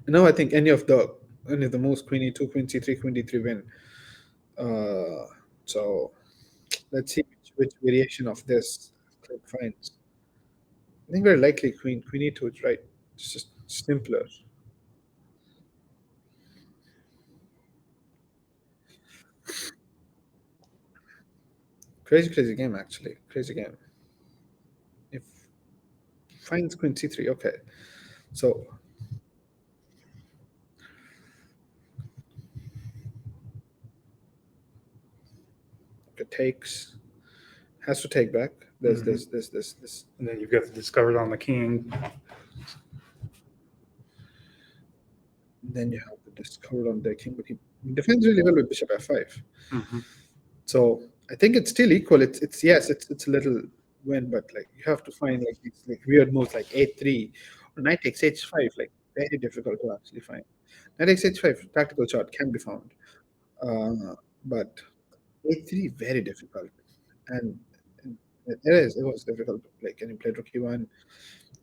[SPEAKER 1] And now I think any of the moves, queen e2, queen c3, queen d3 win. Uh, so let's see which variation of this Clip finds. I think very likely queen e2 is right. It's just simpler. Crazy game actually. Crazy game. If finds queen c3, okay. So it takes has to take back. There's
[SPEAKER 2] Hmm.
[SPEAKER 1] this.
[SPEAKER 2] And then you've got the discovered on the king.
[SPEAKER 1] Then you have the discovered on the king, but he defends really well with bishop f5.
[SPEAKER 2] Hmm.
[SPEAKER 1] So I think it's still equal. It's yes, it's a little win, but like you have to find like these like weird moves like a3 or knight takes h5, like very difficult to actually find. Knight takes h5 tactical shot can be found, but a3 very difficult, and, and it was difficult. Like and he played rook e1,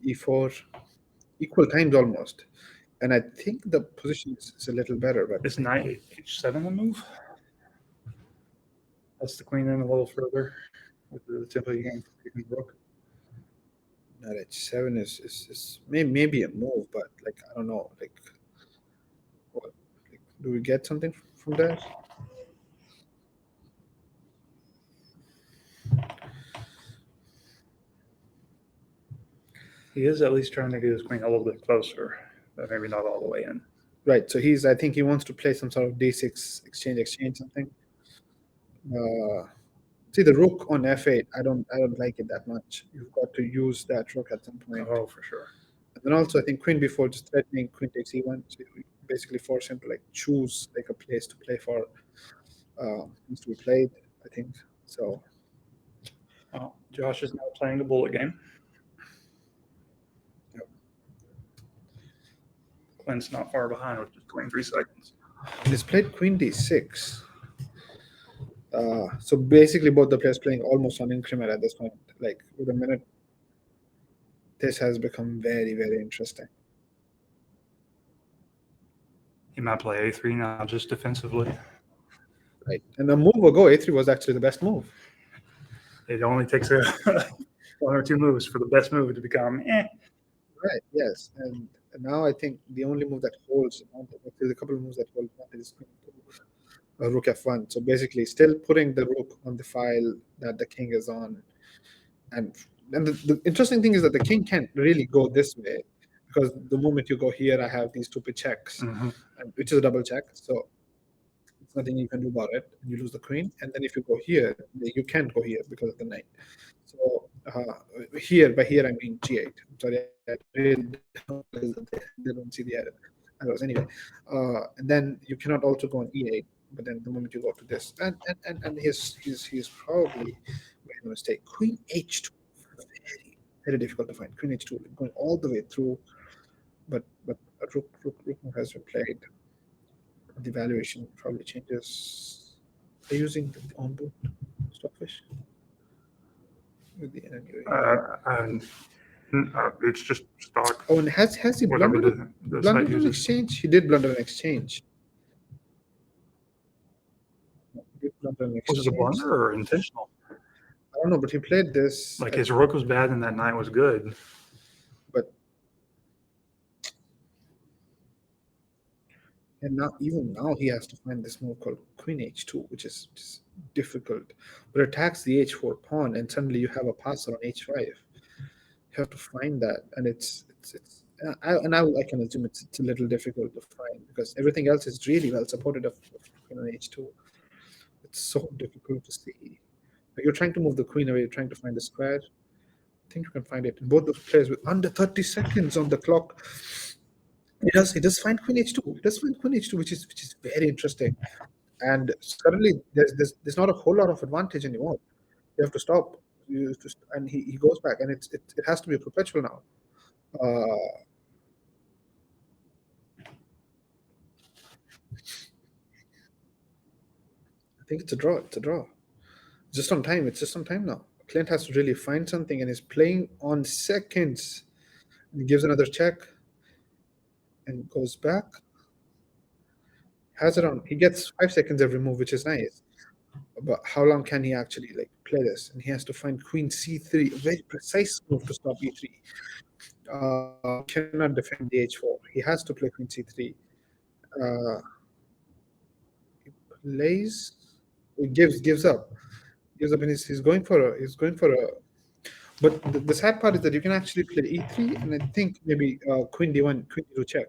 [SPEAKER 1] e4, equal times almost, and I think the position is a little better, but
[SPEAKER 2] Is knight h7 a move? That's the queen in a little further with the tip of the game for kicking the rook.
[SPEAKER 1] knight h7 is maybe a move, but like I don't know, like what, like, do we get something from that?
[SPEAKER 2] He is at least trying to get his queen a little bit closer, but maybe not all the way in.
[SPEAKER 1] Right. So he's. I think he wants to play some sort of d6 exchange something. Uh, See the rook on f8. I don't like it that much. You've got to use that rook at some point.
[SPEAKER 2] Oh, for sure.
[SPEAKER 1] And then also I think queen before just threatening queen takes e1. So you basically force him to like choose like a place to play for. Needs to be played. I think so.
[SPEAKER 2] Well, Josh is now playing the bullet game.
[SPEAKER 1] Yep.
[SPEAKER 2] Clint's not far behind with just 23 seconds.
[SPEAKER 1] And he's played queen d6. So basically, both the players playing almost on increment at this point. Like with a minute, this has become very, very interesting.
[SPEAKER 2] He might play a3 now just defensively.
[SPEAKER 1] Right, and a move ago, a3 was actually the best move.
[SPEAKER 2] It only takes a one or two moves for the best move to become eh.
[SPEAKER 1] Right. Yes, and now I think the only move that holds, there's a couple of moves that hold is rook f1. So basically, still putting the rook on the file that the king is on, and the interesting thing is that the king can't really go this way because the moment you go here, I have these stupid checks,
[SPEAKER 2] Mm-hmm.
[SPEAKER 1] which is a double check. So there's nothing you can do about it. And you lose the queen. And then if you go here, you can't go here because of the knight. So here, by here I mean g8. I'm sorry, I really they don't see the arrows anyway. And then you cannot also go on e8. But then the moment you go to this, and he's probably made a mistake. Queen h2, very very difficult to find. Queen h2 going all the way through, but a rook has been played. The valuation probably changes. They're using the onboard stockfish with the anyway.
[SPEAKER 2] And it's just stock,
[SPEAKER 1] Oh, and has he
[SPEAKER 2] whatever
[SPEAKER 1] blundered
[SPEAKER 2] the site
[SPEAKER 1] blundered an
[SPEAKER 2] uses.
[SPEAKER 1] exchange? He did blunder an exchange. He did blunder an
[SPEAKER 2] Was it a
[SPEAKER 1] exchange.
[SPEAKER 2] blunder or intentional?
[SPEAKER 1] I don't know, but he played this.
[SPEAKER 2] Like his rook was bad and that knight was good.
[SPEAKER 1] But and now even now he has to find this move called Queen H2, which is just difficult. But attacks the H4 pawn, and suddenly you have a passer on H5. You have to find that, and it's I can assume it's a little difficult to find because everything else is really well supported of Queen on H2. It's so difficult to see. Like you're trying to move the queen away, you're trying to find the square. I think you can find it. And both those players with under 30 seconds on the clock. He does find Queen H2. He does find Queen H2, which is very interesting. And suddenly there's not a whole lot of advantage anymore. You have to stop. And he goes back, and it has to be a perpetual now. I think it's a draw. It's a draw. Just on time. It's just on time now. Clint has to really find something, and he's playing on seconds. And he gives another check and goes back. Has it on. He gets 5 seconds every move, which is nice. But how long can he actually like play this? And he has to find Queen C3, a very precise move to stop E3. He cannot defend the H4. He has to play Queen C3. Uh, he plays. He gives up. Gives up, and he's going for a. But the sad part is that you can actually play E3, and I think maybe Queen D1, Queen D2 check.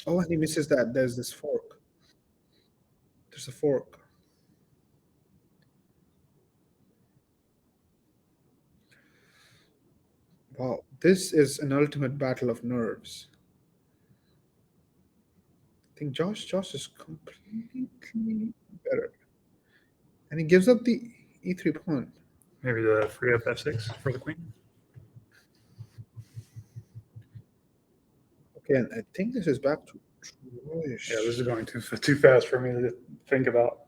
[SPEAKER 1] Oh, and he misses that. There's this fork. There's a fork. Wow, this is an ultimate battle of nerves. I think Josh is completely better, and he gives up the e3 pawn.
[SPEAKER 2] Maybe the free up f6 for the queen.
[SPEAKER 1] Okay, and I think this is back to
[SPEAKER 2] Yeah, this
[SPEAKER 1] Troyish.
[SPEAKER 2] is going too fast for me to think about.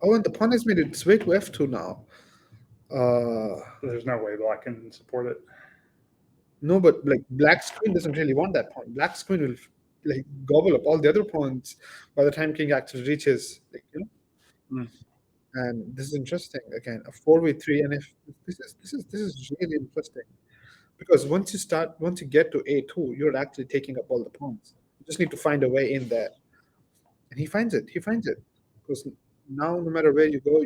[SPEAKER 1] Oh, and the pawn has made its way to f2 now.
[SPEAKER 2] There's no way black can support it.
[SPEAKER 1] No, but like black's queen doesn't really want that pawn. Black's queen will like gobble up all the other pawns by the time king actually reaches.
[SPEAKER 2] Mm.
[SPEAKER 1] And this is interesting again. A 4v3, and if this is really interesting because once you get to a2, you're actually taking up all the pawns. You just need to find a way in there, and he finds it. He finds it because now no matter where you go,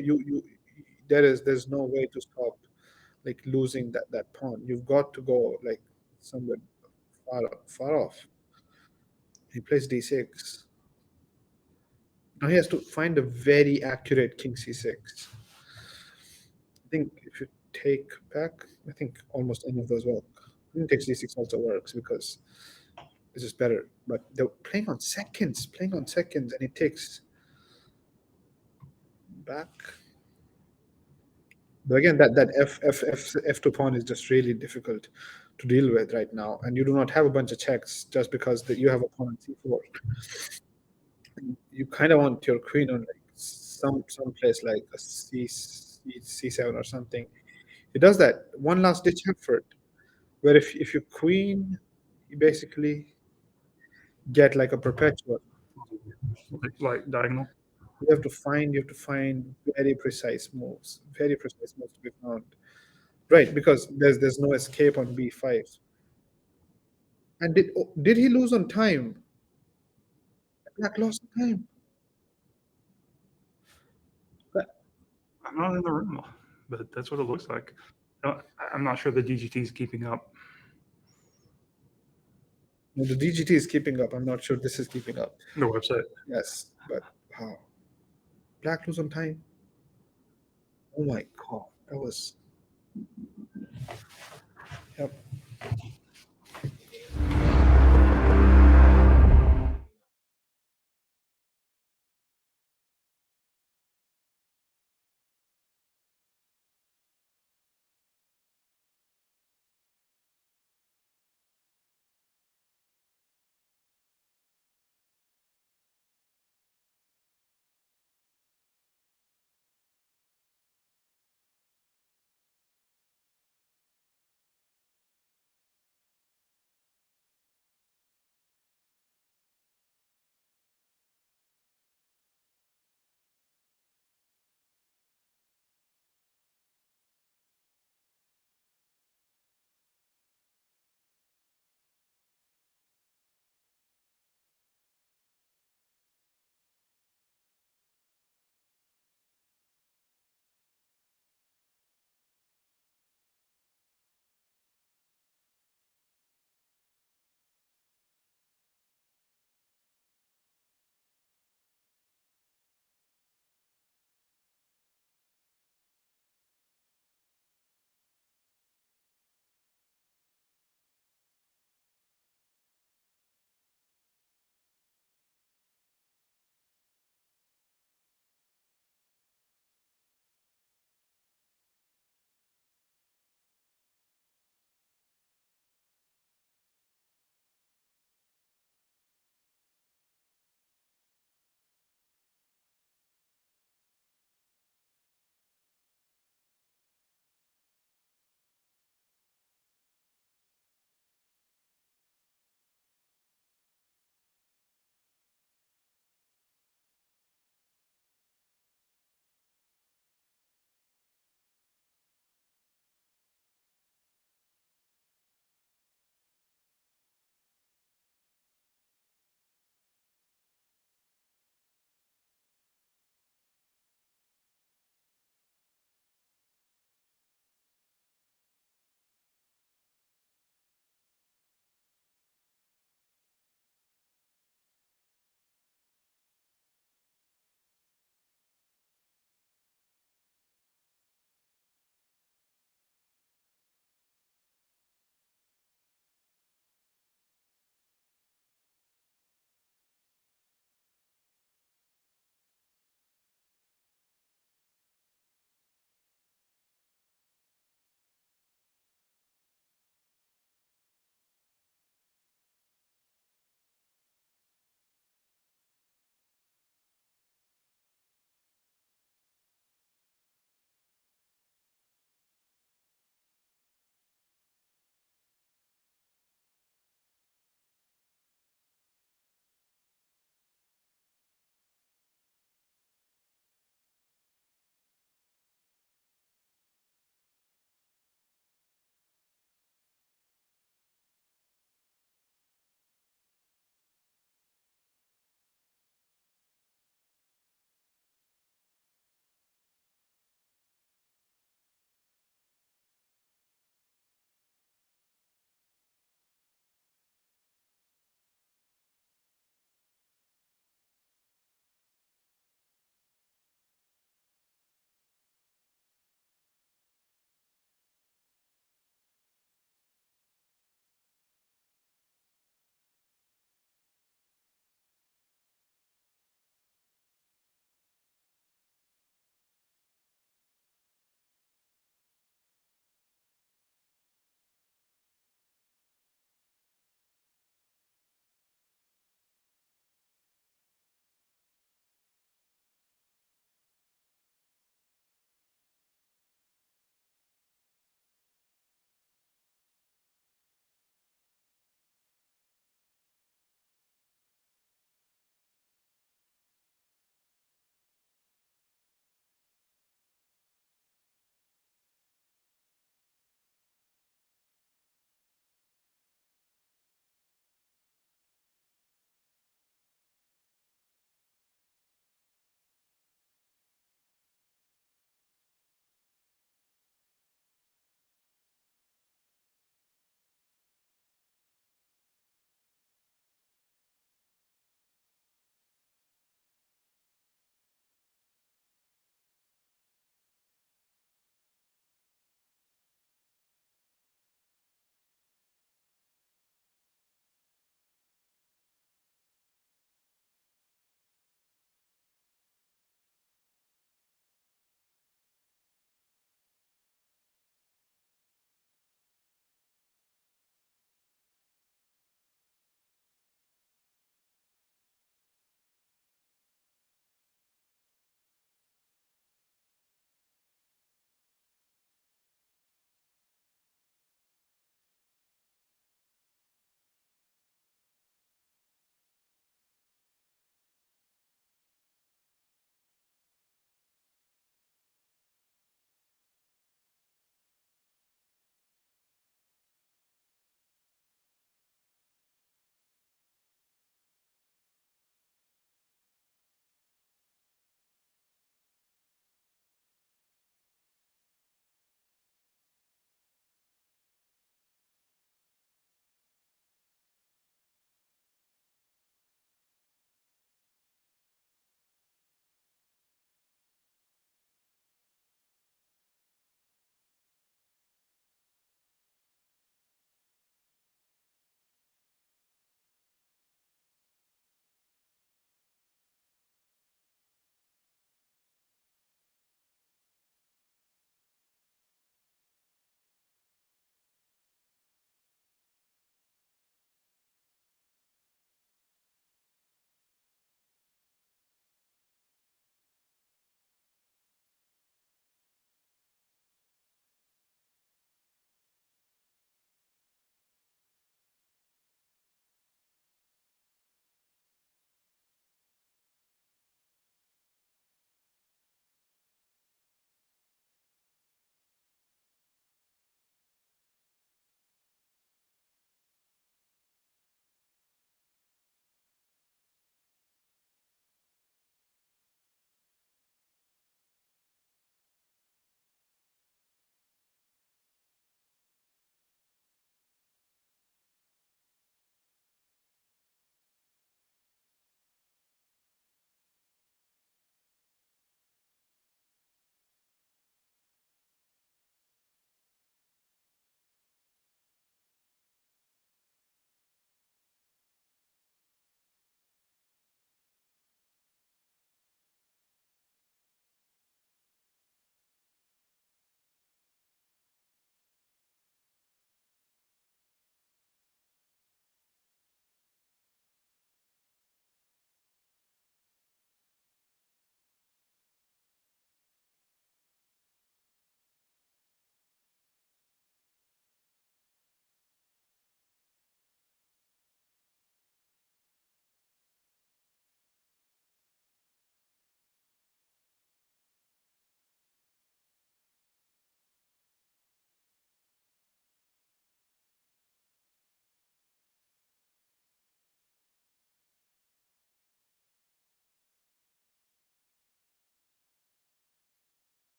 [SPEAKER 1] there's no way to stop like losing that pawn. You've got to go like somewhere far off. He plays d6. Now he has to find a very accurate king c6. I think if you take back, I think almost any of those work. Queen takes d6 also works because this is better. But they're playing on seconds, and it takes back. But again, that f2 pawn is just really difficult to deal with right now, and you do not have a bunch of checks just because that you have a pawn on c4. You kind of want your queen on like some place like a c7 or something. It does that one last ditch effort where if you queen, you basically get like a perpetual.
[SPEAKER 2] like diagonal.
[SPEAKER 1] You have to find very precise moves to be found. Right, because there's no escape on b5. And did he lose on time? Black lost on time. But
[SPEAKER 2] I'm not in the room, but that's what it looks like. I'm not sure the DGT is keeping up.
[SPEAKER 1] no, the DGT is keeping up. I'm not sure this is keeping up.
[SPEAKER 2] The website.
[SPEAKER 1] Yes, but wow. Black lose on time. Oh my god, that was. Yep.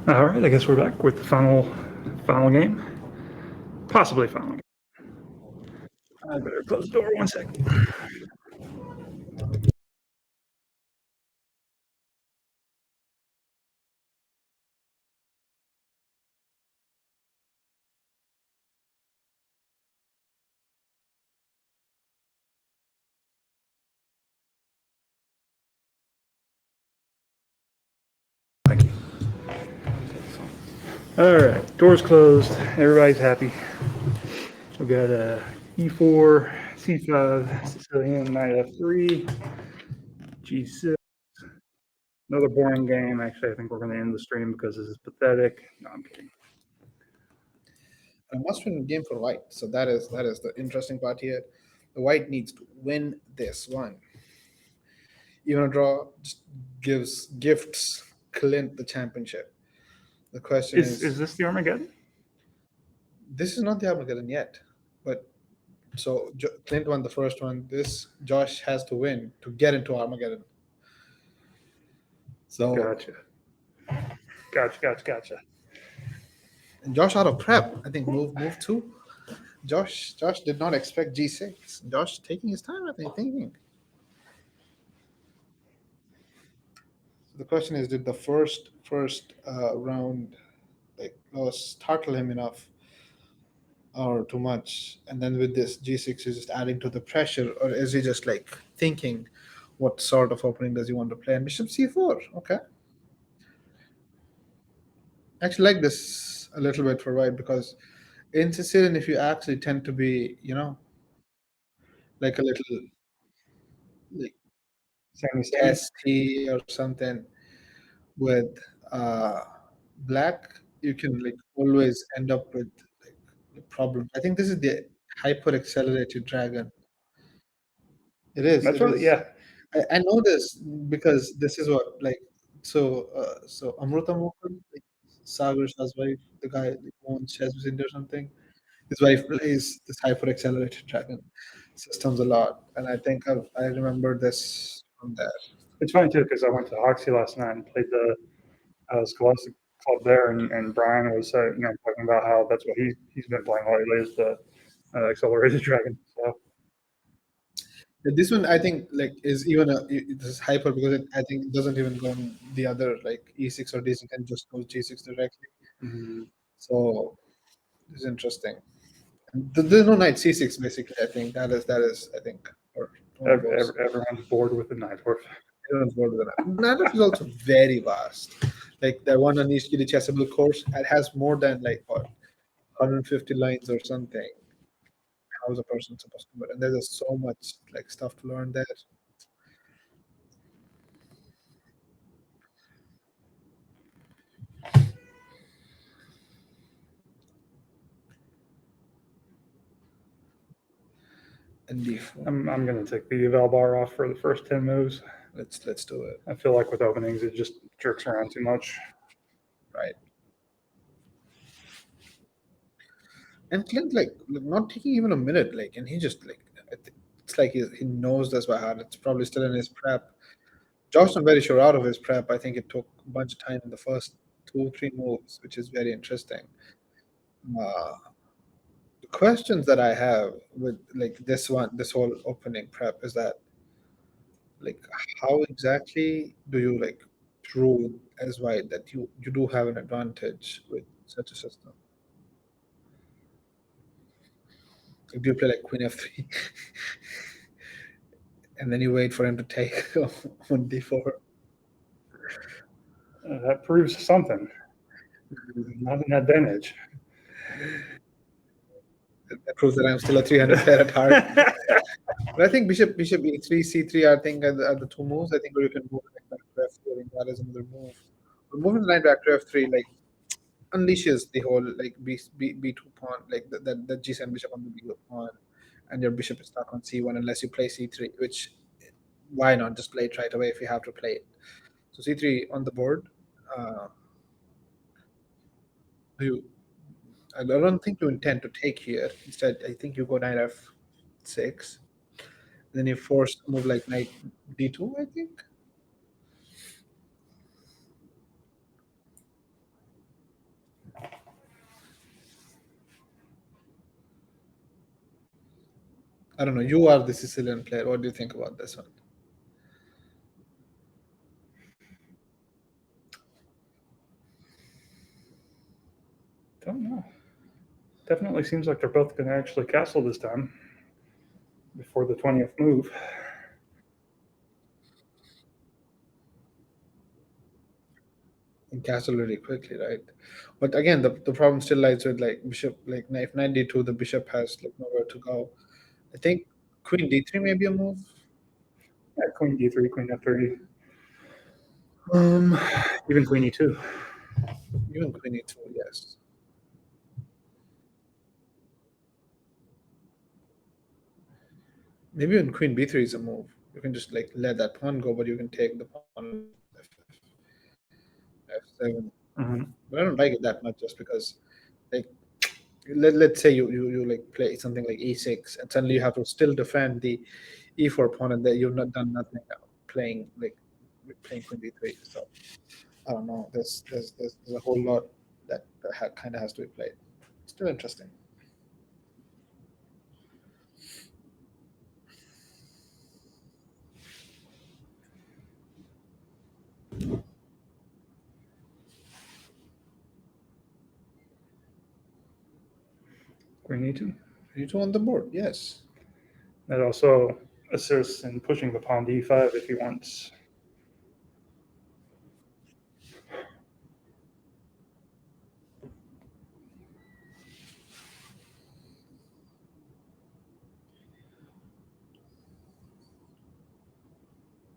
[SPEAKER 2] All right, I guess we're back with the final game, possibly final game. I better close the door 1 second. Thank you. All right, doors closed. Everybody's happy. We got a E4, C5, Sicilian, knight F3, G6. Another boring game. Actually, I think we're going to end the stream because this is pathetic. No, I'm kidding.
[SPEAKER 1] A must-win game for white. So that is the interesting part here. The white needs to win this one. Even a draw just gifts Clint the championship. The question
[SPEAKER 2] Is
[SPEAKER 1] is,
[SPEAKER 2] this the Armageddon?
[SPEAKER 1] this is not the Armageddon yet, but so Clint won the first one. This Josh has to win to get into Armageddon. So
[SPEAKER 2] Gotcha. Gotcha.
[SPEAKER 1] and Josh out of prep. I think move two. Josh did not expect G6. Josh taking his time. I think thinking. So the question is, did the first round like startle him enough or too much? And then with this G6 is just adding to the pressure, or is he just like thinking what sort of opening does he want to play? And Bishop C4. Okay. I actually like this a little bit for white because in Sicilian, if you actually tend to be, like a little like
[SPEAKER 2] Sammy.
[SPEAKER 1] testy or something with uh, black, you can like always end up with like a problem. I think this is the hyper accelerated dragon. It is.
[SPEAKER 2] That's
[SPEAKER 1] It
[SPEAKER 2] what.
[SPEAKER 1] is.
[SPEAKER 2] Yeah.
[SPEAKER 1] I know this because this is what like so Amruta Mukul, like Sagar's husband, the guy like owns Chess or something. His wife plays this hyper accelerated dragon systems a lot, and I remember this from there.
[SPEAKER 2] It's funny too because I went to Hoxie last night and played the Scholastic Club there, and Brian was talking about how that's what he's been playing lately is the Accelerated Dragon. So
[SPEAKER 1] This one I think like is even this is hyper because I think it doesn't even go on the other like E6 or D6 and just goes G6 directly.
[SPEAKER 2] mm,
[SPEAKER 1] So it's interesting. And there's no knight C6 basically. I think that is I think or one of those.
[SPEAKER 2] everyone's bored with the Nightdwarf.
[SPEAKER 1] Everyone's bored with that. Nandorf is also very vast. Like the one on the chessable course, it has more than like what 150 lines or something. How is a person supposed to do it? And there's just so much like stuff to learn there. And D4.
[SPEAKER 2] I'm gonna take the eval bar off for the first 10 moves.
[SPEAKER 1] Let's do it.
[SPEAKER 2] I feel like with openings it just jerks around too much.
[SPEAKER 1] Right. And Clint like not taking even a minute, like, and he just like it's like he knows this by heart. It's probably still in his prep. Josh, I'm very sure out of his prep. I think it took a bunch of time in the first 2 3 moves, which is very interesting. Uh, the questions that I have with like this whole opening prep is that like how exactly do you like prove as white that you do have an advantage with such a system? If you play like Queen F3 and then you wait for him to take on D4.
[SPEAKER 2] That proves something, not an advantage.
[SPEAKER 1] That proves that I'm still a 300 player at heart. But I think Bishop E3, C3, I think are the two moves. I think where you can move like back to F3. I think that is another move. But moving the knight back to F3 like unleashes the whole like B2 pawn, like the G7 bishop on the B2 pawn, and your bishop is stuck on C1 unless you play C3, which why not just play it right away if you have to play it. So C3 on the board. Uh, you I don't think you intend to take here. Instead, I think you go knight F6. Then you force a move like knight D2, I think. I don't know. You are the Sicilian player. What do you think about this one?
[SPEAKER 2] Don't know. Definitely seems like they're both going to actually castle this time before the 20th move.
[SPEAKER 1] In castle really quickly, right? But again, the problem still lies with like bishop, like knife 92. The bishop has like nowhere to go. I think queen d3 may be a move.
[SPEAKER 2] Yeah, queen d3, queen f3. Um, even queen e2.
[SPEAKER 1] Even queen e2, yes. Maybe even queen b3 is a move. You can just like let that pawn go, but you can take the pawn with f7.
[SPEAKER 2] Mm-hmm.
[SPEAKER 1] But I don't like it that much just because like let's say you like play something like e6 and suddenly you have to still defend the e4 pawn and that you've not done nothing playing like playing queen d3. So I don't know. There's a whole lot that kind of has to be played. Still interesting.
[SPEAKER 2] Queen e2.
[SPEAKER 1] You two on the board, yes.
[SPEAKER 2] That also assists in pushing the pawn to e5 if he wants.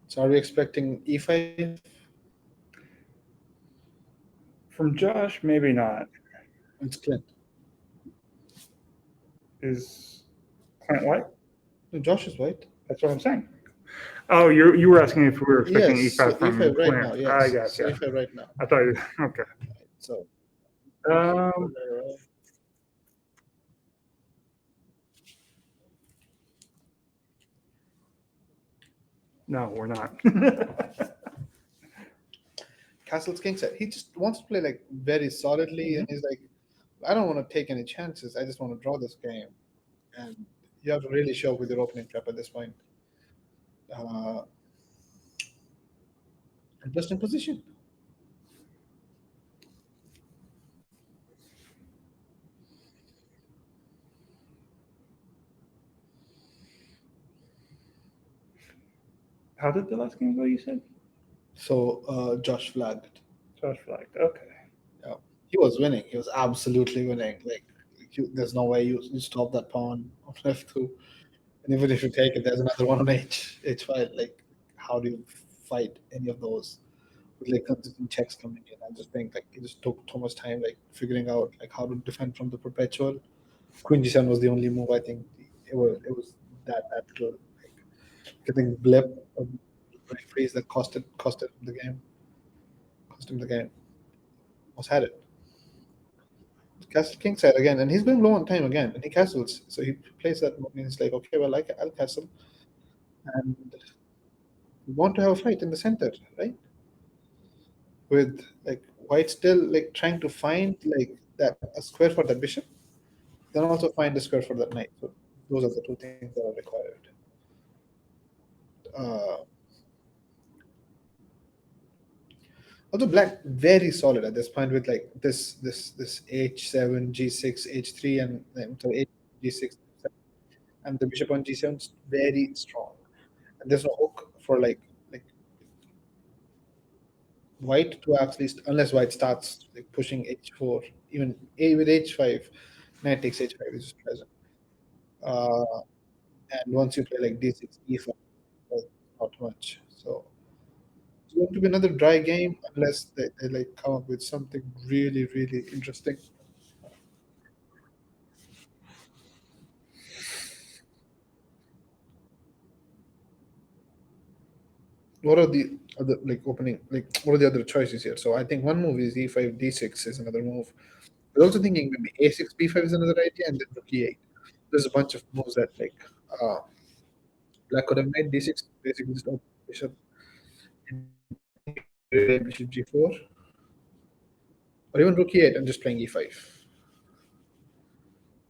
[SPEAKER 1] So are we expecting e5?
[SPEAKER 2] From Josh, maybe not.
[SPEAKER 1] It's Clint.
[SPEAKER 2] Is Clint white?
[SPEAKER 1] No, Josh is white.
[SPEAKER 2] That's what I'm saying. Oh, you were asking if we were expecting
[SPEAKER 1] Yes. So
[SPEAKER 2] e5 from
[SPEAKER 1] e5 right
[SPEAKER 2] Clint.
[SPEAKER 1] now.
[SPEAKER 2] I
[SPEAKER 1] Yes. So
[SPEAKER 2] gotcha.
[SPEAKER 1] e5 right now.
[SPEAKER 2] I thought you. Okay.
[SPEAKER 1] Right. So
[SPEAKER 2] Um, no, we're not.
[SPEAKER 1] Castle's king set. He just wants to play like very solidly, and he's like, I don't want to take any chances. I just want to draw this game, and you have to really show up with your opening prep at this point. Uh, Interesting position.
[SPEAKER 2] How did the last game go? You said
[SPEAKER 1] So Josh flagged.
[SPEAKER 2] Josh flagged. Okay.
[SPEAKER 1] Yeah, he was winning. He was absolutely winning. Like, there's no way you stop that pawn on f2. And even if you take it, there's another one on h5. Like, how do you fight any of those with like consistent checks coming in? I just think like it just took too much time like figuring out like how to defend from the perpetual. Queen g7 was the only move I think it was that little like getting blip or freeze that costed him the game. Almost had it. Castle king side again, and he's going low on time again, and he castles. So he plays that move, and he's like, okay, well, I'll castle, and we want to have a fight in the center, right? With like white still like trying to find like that a square for the bishop, then also find a square for that knight. So those are the two things that are required. Uh, Although black very solid at this point with like this h7 g6 h3 and then so h g6 and the bishop on g7 is very strong. And there's no hook for like white to at least unless white starts like pushing h4 even a with h5 knight takes h5 is just present. Uh, and once you play like d6 e5, well, not much. So it's going to be another dry game unless they like come up with something really interesting. What are the other like opening like what are the other choices here? So I think one move is e5 d6 is another move. I was also thinking maybe a6 b5 is another idea, and then rook e8. There's a bunch of moves that like uh, black could have made d6 basically just open bishop and bishop g4, or even rook e8 and just playing e5.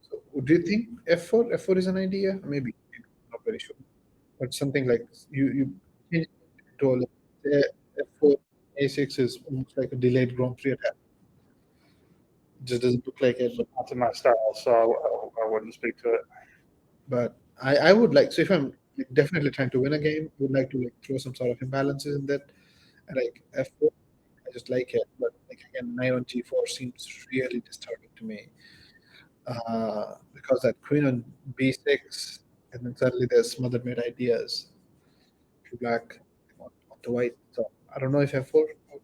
[SPEAKER 1] So do you think f4 is an idea? Maybe. very sure. But something like you change it to a, like, say, F4 A6 is almost like a delayed Grand Prix attack. It just doesn't look like it,
[SPEAKER 2] Not to my style, so I wouldn't speak to it.
[SPEAKER 1] but I would like, so if I'm like definitely trying to win a game, I would like to like throw some sort of imbalances in that. And like F4, I just like it, but like again, knight on G4 seems really disturbing to me. Because that queen on B6, and then suddenly there's some other mid ideas to black on to white. So I don't know if F4. I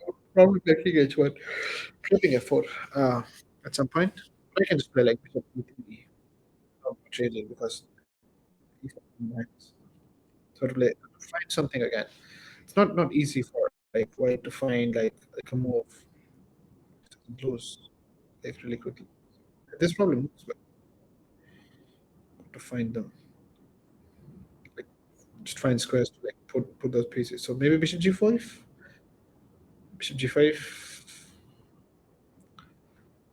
[SPEAKER 1] would probably play king H1, flipping F4 uh, at some point. But I can just play like bishop E3 without changing because so to play to find something again. It's not easy for like white to find like a move that doesn't lose like really quickly. There's probably moves, but to find them like just find squares to like put those pieces. So maybe bishop G5, bishop G5.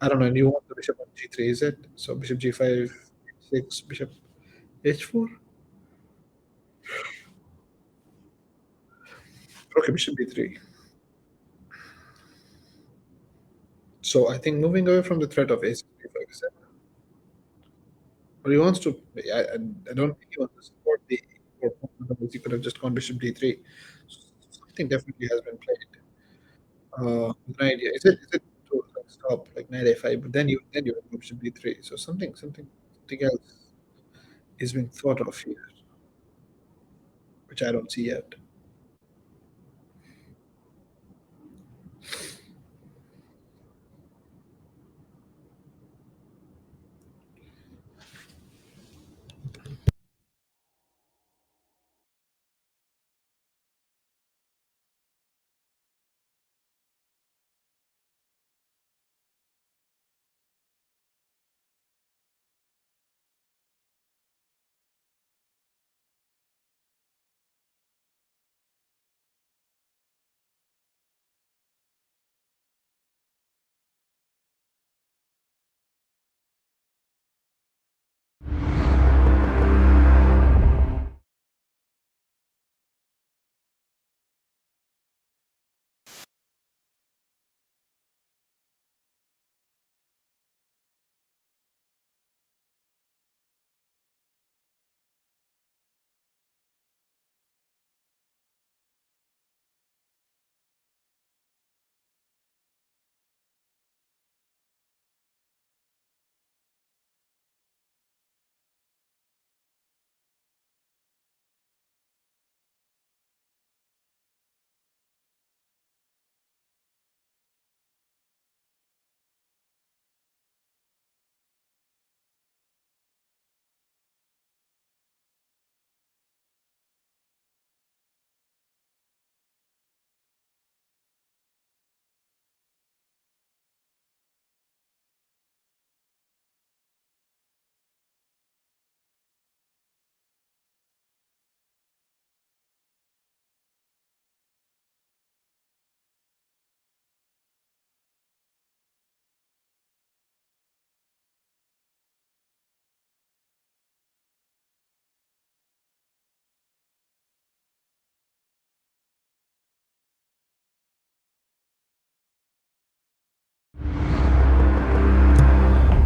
[SPEAKER 1] I don't know. And you want the bishop on G3, is it? So bishop G5, 6, bishop H4. Okay, bishop B3. So I think moving away from the threat of A6, B5 is it? But he wants to. I don't think he wants to support the E4 pawn. Otherwise, he could have just gone bishop D3. So something definitely has been played. With an idea. Is it to like stop like knight A5? But then you have bishop B3. So something else is being thought of here, which I don't see yet.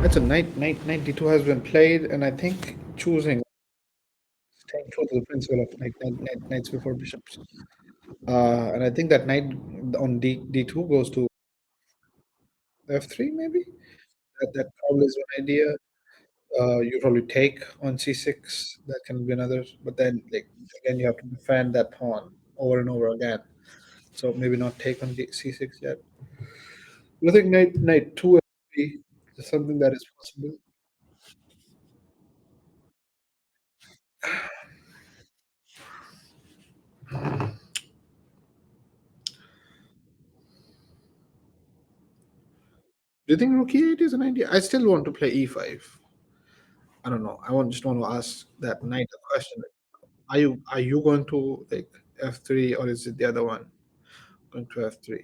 [SPEAKER 1] That's a knight D2 has been played, and I think choosing staying true to the principle of knights before bishops. And I think that knight on D2 goes to F3 maybe. That probably is one idea. You probably take on C6. That can be another. But then like again, you have to defend that pawn over and over again. So maybe not take on C6 yet. I think knight 2 F3 is something that is possible. Do you think rook E8 is an idea? I still want to play E5. I don't know. Just want to ask that knight a question. Are you going to like F3, or is it the other one going to F3?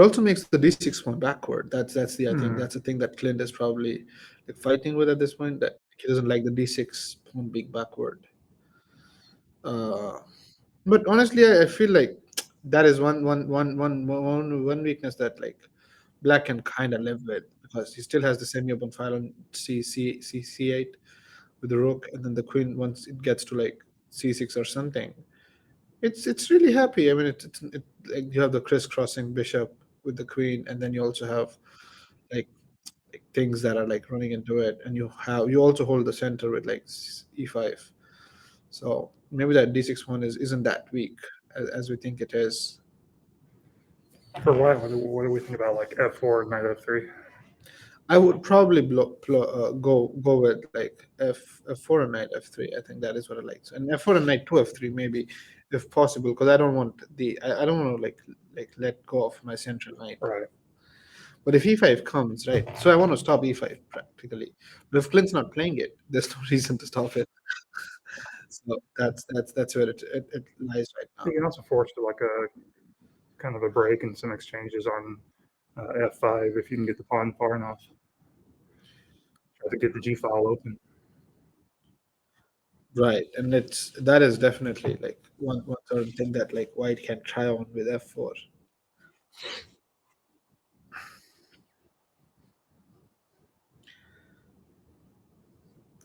[SPEAKER 1] It also makes the d6 pawn backward. That's the I think
[SPEAKER 2] Hmm.
[SPEAKER 1] that's the thing that Clint is probably like fighting with at this point. That he doesn't like the d6 pawn being backward. Uh, but honestly, I feel like that is one weakness that like Black can kind of live with because he still has the semi-open file on C8 with the rook, and then the queen once it gets to like C6 or something. It's really happy. I mean, like you have the crisscrossing bishop with the queen, and then you also have like, like things that are like running into it, and you also hold the center with like e5. So maybe that d6 one isn't that weak as we think it is.
[SPEAKER 2] For white, what do we think about like f4, knight f3?
[SPEAKER 1] I would probably go with like f4 and knight f3. I think that is what I like. So, and f4 and knight 2 f3 maybe, if possible, because I don't want I don't want to like let go of my central knight.
[SPEAKER 2] Right.
[SPEAKER 1] But if e5 comes, right, so I want to stop e5 practically. But if Clint's not playing it, there's no reason to stop it. So that's where it lies right now.
[SPEAKER 2] You can also force to like a kind of a break and some exchanges on f5 if you can get the pawn far enough. Try to get the g file open.
[SPEAKER 1] Right, and that is definitely like one certain thing that like white can try on with f4.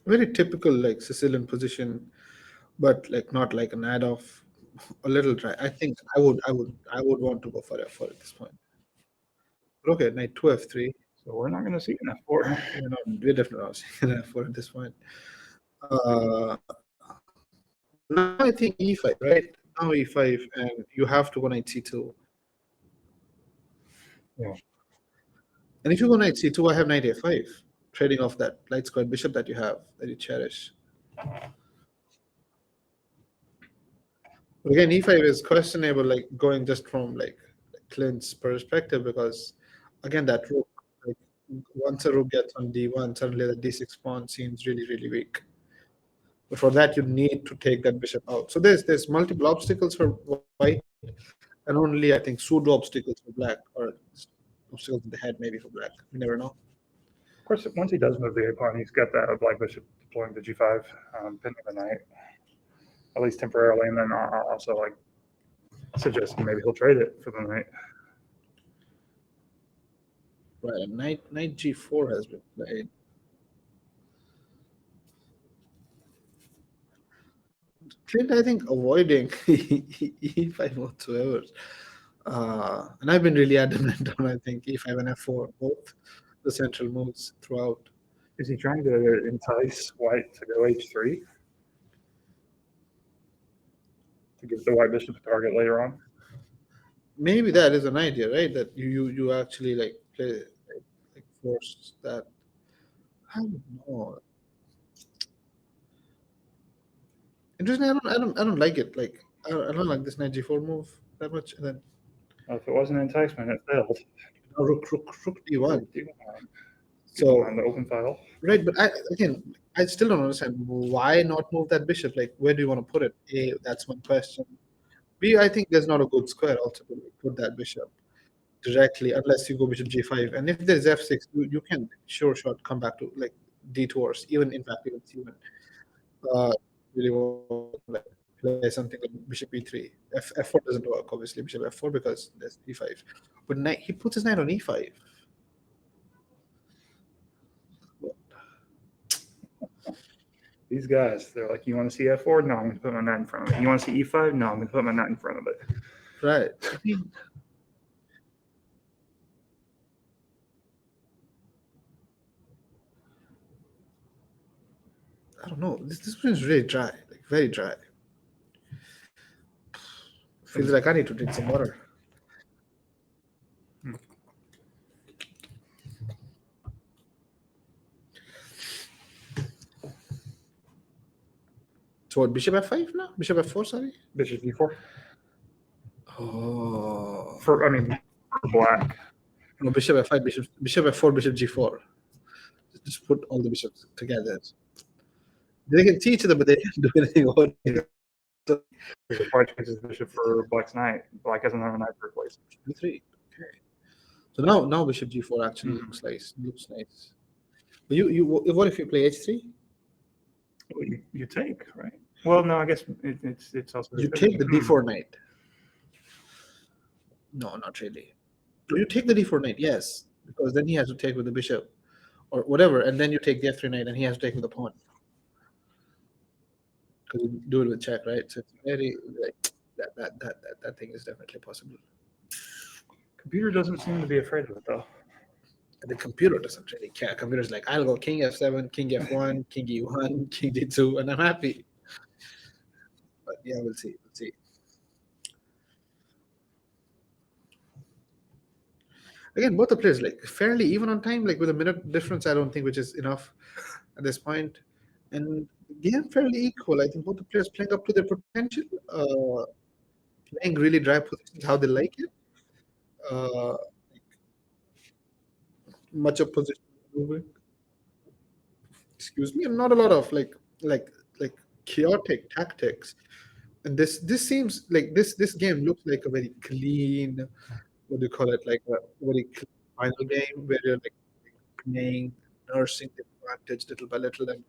[SPEAKER 1] Very typical like Sicilian position, but like not like an ad off, a little dry. I think I would want to go for f4 at this point. But okay, knight 2 f3.
[SPEAKER 2] So we're not going to see an f4.
[SPEAKER 1] We're definitely not seeing an f4 at this point. Now I think e5, right? Now e5, and you have to go knight c2.
[SPEAKER 2] Yeah.
[SPEAKER 1] And if you go knight c2, I have knight a5, trading off that light squared bishop that you have, that you cherish. But again, e5 is questionable, like going just from like Clint's perspective, because again, that rook, like once a rook gets on d1, suddenly the d6 pawn seems really, really weak. But for that, you need to take that bishop out. So there's multiple obstacles for white, and only I think pseudo obstacles for black, or obstacles in the head maybe for black. You never know.
[SPEAKER 2] Of course, once he does move the a pawn, he's got that black bishop deploying to g5, pinning the knight, at least temporarily, and then also like suggesting maybe he'll trade it for the knight.
[SPEAKER 1] Right, and knight g4 has been played. Clint, I think, avoiding e5 whatsoever. And I've been really adamant on, I think, e5 and f4, both the central moves throughout.
[SPEAKER 2] Is he trying to entice white to go h3 to give the white bishop a target later on?
[SPEAKER 1] Maybe that is an idea, right? That you actually like play like force that. I don't know. Interesting. I don't like it. Like I don't like this knight g4 move that much. And then
[SPEAKER 2] Well, if it wasn't enticement, it failed.
[SPEAKER 1] rook d1.
[SPEAKER 2] Rook d1. Keep in
[SPEAKER 1] So
[SPEAKER 2] mind the open file.
[SPEAKER 1] right, but I still don't understand why not move that bishop. Like, where do you want to put it? A, that's one question. B, I think there's not a good square also to like, put that bishop directly unless you go bishop g5. And if there's f6, you can sure shot come back to like detours, even in fact even c1. Really want to like play something like bishop e3. F4 doesn't work obviously bishop f4 because there's e5. But knight, he puts his knight on e5.
[SPEAKER 2] These guys, they're like, you want to see f4? No, I'm going to put my knight in front of it. You want to see e5? No, I'm going to put my knight in front of it.
[SPEAKER 1] Right. I mean, I don't know. This one is really dry, like very dry. Feels like I need to drink some water. So what? Bishop f5 now? Bishop f4? Sorry.
[SPEAKER 2] Bishop d4.
[SPEAKER 1] Oh.
[SPEAKER 2] For black.
[SPEAKER 1] No, bishop f5, bishop f4, bishop g4. Just put all the bishops together. They can see each other, but they can't do anything about it.
[SPEAKER 2] Because white chooses bishop for black's knight. Black has another knight to replace.
[SPEAKER 1] E3. Okay. So now bishop g4 actually
[SPEAKER 2] Mhm.
[SPEAKER 1] looks nice. But what if you play h3?
[SPEAKER 2] Well, you take, right? Well, no, I guess it's also
[SPEAKER 1] You
[SPEAKER 2] defending.
[SPEAKER 1] take the d4 knight. No, not really. You take the d4 knight, yes, because then he has to take with the bishop or whatever, and then you take the f3 knight, and he has to take with the pawn because you do it with check, right? So it's very like that thing is definitely possible.
[SPEAKER 2] Computer doesn't seem to be afraid of it though.
[SPEAKER 1] And the computer doesn't really care. Computer's like, I'll go king f7, king f1, king e1, king d2, and I'm happy. But yeah, we'll see. We'll see. Again, both the players like fairly even on time, like with a minute difference. I don't think which is enough at this point. And the game fairly equal. I think both the players playing up to their potential, playing really dry positions how they like it. Uh, much of position moving. Excuse me, and not a lot of like like chaotic tactics. And this seems like this game looks like a very clean, what do you call it, like a very clean final game where you're like playing, nursing the advantage little by little, and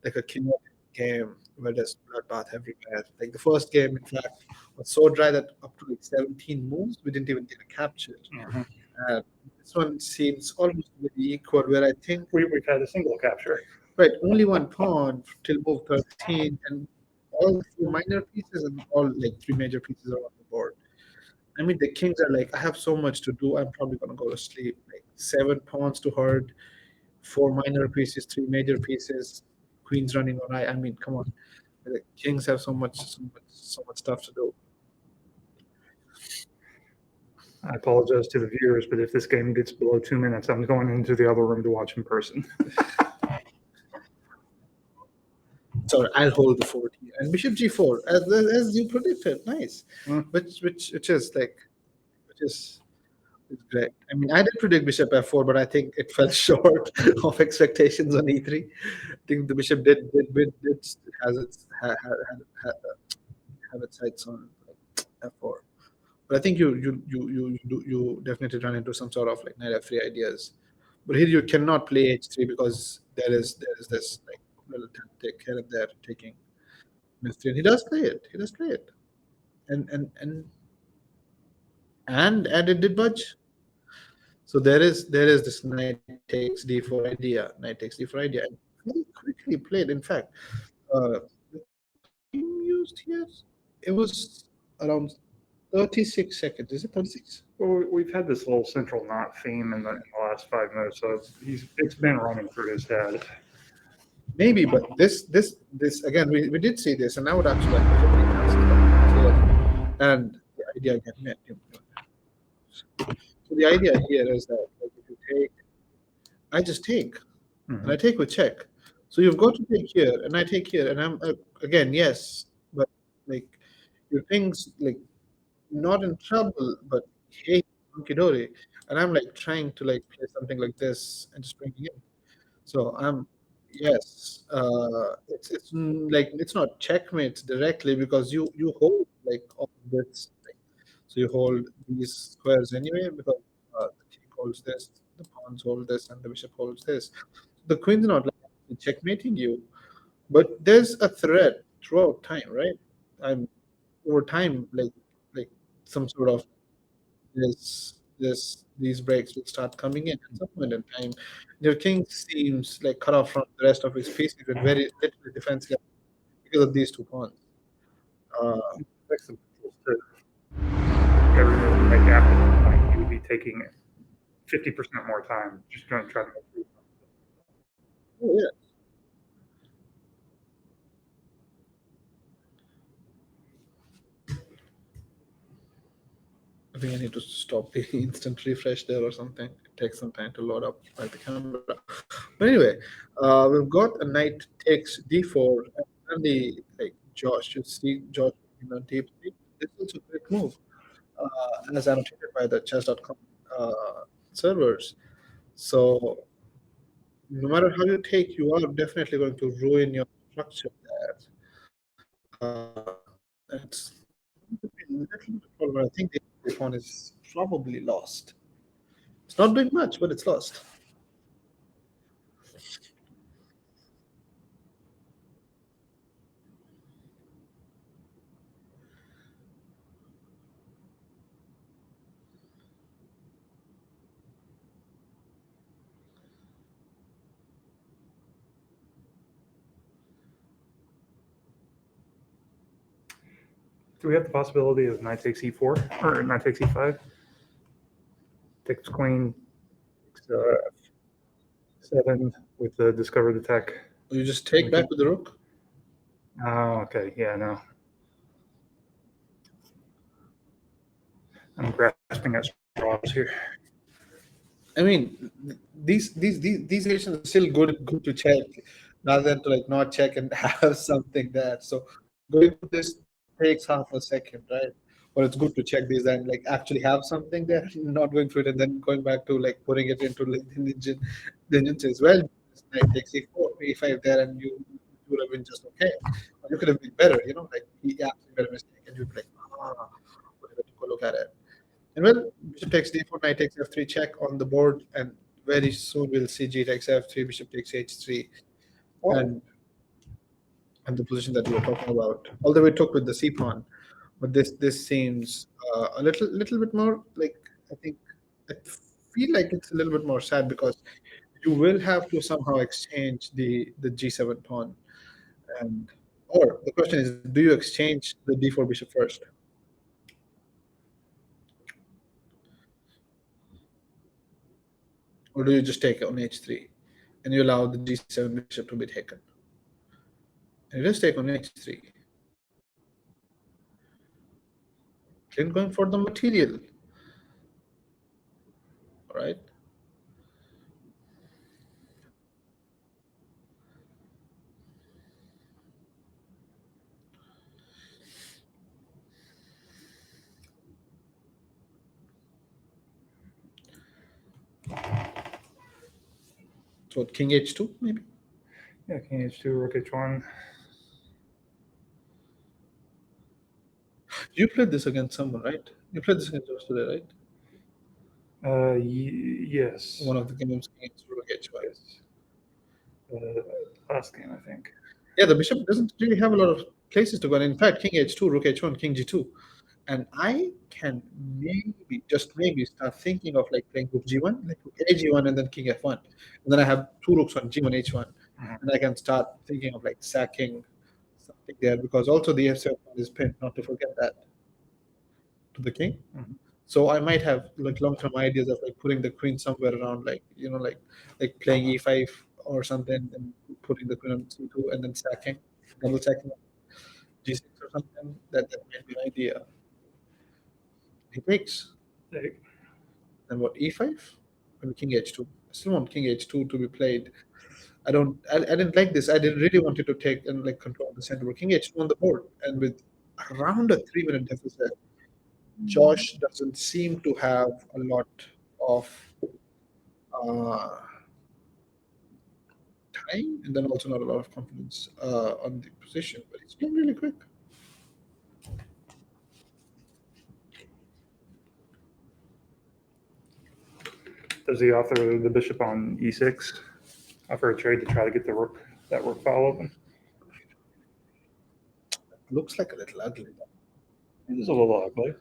[SPEAKER 1] like a chaotic game where there's bloodbath everywhere. Like the first game, in fact, was so dry that up to like 17 moves, we didn't even get a capture.
[SPEAKER 2] Mhm.
[SPEAKER 1] Uh, this one seems almost very equal, where I think,
[SPEAKER 2] We've had a single capture.
[SPEAKER 1] right, only one pawn till move 13, and all the four minor pieces and all like three major pieces are on the board. I mean, the kings are like, I have so much to do. I'm probably gonna go to sleep. Like seven pawns to herd, four minor pieces, three major pieces, queens running on. I mean, come on. The kings have so much stuff to do.
[SPEAKER 2] I apologize to the viewers, but if this game gets below 2 minutes, I'm going into the other room to watch in person.
[SPEAKER 1] So I'll hold the fort here. And bishop g4, as you predicted, nice.
[SPEAKER 2] Hmm.
[SPEAKER 1] Which is like, which is it's great. I mean, I did predict bishop f4, but I think it fell short of expectations on e3. I think the bishop did has its have its sights on like f4. But I think you definitely run into some sort of like knight f3 ideas. But here you cannot play h3 because there is this like little tactic here and there taking f3, and he does play it. He does play it, and it did budge. So there is this knight takes d4 idea, knight takes d4 idea, and very quickly played. In fact, the time used here, it was around 36 seconds. Is it 36?
[SPEAKER 2] Well, we've had this little central knot theme in the last 5 minutes, so it's been running through his head.
[SPEAKER 1] Maybe, but this again, we did see this, and I would actually like to really answer that here. And the idea again, so the idea here is that like, if you take, I just take, and
[SPEAKER 2] Mhm.
[SPEAKER 1] I take with check. So you've got to take here, and I take here, and I'm again yes, but like your things like not in trouble, but hey, hunky dory, and I'm like trying to like play something like this and just bring it in. So I'm yes, like it's not checkmate directly because you hold like all this thing. So you hold these squares anyway because the king holds this, the pawns hold this, and the bishop holds this. The queen's not like checkmating you, but there's a threat throughout time, right? I'm over time like some sort of these breaks will start coming in at some point in time. Your king seems like cut off from the rest of his pieces with very little defense left because of these two pawns. Uh,
[SPEAKER 2] Fix the controls too. Every move you make after the point, you would be taking 50% more time just going to try to make through.
[SPEAKER 1] oh yeah, I think I need to stop the instant refresh there or something. It takes some time to load up like the camera. But anyway, we've got a knight takes d4, and suddenly like Josh, you see Josh on deep. This is a great move, as annotated by the chess.com servers. So no matter how you take, you are definitely going to ruin your structure there. And it's going to be a little bit of a problem. I think the pawn is probably lost. It's not doing much, but it's lost.
[SPEAKER 2] Do we have the possibility of knight takes e4 or knight takes e5? Takes queen, seven with the discovered attack.
[SPEAKER 1] You just take back with the rook.
[SPEAKER 2] Oh, okay. Yeah, no. I'm grasping at straws here.
[SPEAKER 1] I mean, these situations are still good to check, rather than to like not check and have something there. So going for this takes half a second, right? But it's good to check these and like actually have something there, not going through it and then going back to like putting it into like the engine. The engine says, well, this knight takes e4, e5 there, and you would have been just okay. Or you could have been better, like he actually made a mistake, and you'd be like, whatever, to go look at it. And well, bishop takes d4, knight takes f3 check on the board, and very soon we'll see g takes f3, bishop takes h3, and and the position that we were talking about. Although we took with the c pawn, but this seems a little bit more like I think I feel like it's a little bit more sad because you will have to somehow exchange the g7 pawn, and or the question is, do you exchange the d4 bishop first, or do you just take on h3 and you allow the g7 bishop to be taken? And it is take on h3. Clint going for the material. All right. So what, king h2 maybe?
[SPEAKER 2] Yeah, king h2, rook h1.
[SPEAKER 1] You played this against someone, right? You played this against us today, right?
[SPEAKER 2] Yes.
[SPEAKER 1] One of the games against rook h1.
[SPEAKER 2] Yes. Last game, I think.
[SPEAKER 1] Yeah, the bishop doesn't really have a lot of places to go. And in fact, king h2, rook h1, king g2. And I can maybe, just maybe, start thinking of like playing rook g1, like rook a g1, and then king f1. And then I have two rooks on g1, h1. And I can start thinking of like sacking something there because also the f7 is pinned, not to forget that, to the king.
[SPEAKER 2] Mhm.
[SPEAKER 1] So I might have like long-term ideas of like putting the queen somewhere around, like like playing e5 or something, and putting the queen on c2 and then sacking, double sacking g6 or something. That might be an idea. He takes.
[SPEAKER 2] Take.
[SPEAKER 1] Then what, e5? Maybe king h2. I still want king h2 to be played. I didn't like this. I didn't really wanted to take and like control the center. But king h2 on the board, and with around a 3 minute deficit, Josh doesn't seem to have a lot of uh, time, and then also not a lot of confidence on the position. But it's been really quick.
[SPEAKER 2] Does he offer the bishop on e6? Offer a trade to try to get that rook file open?
[SPEAKER 1] Looks like a little ugly.
[SPEAKER 2] It is a little ugly.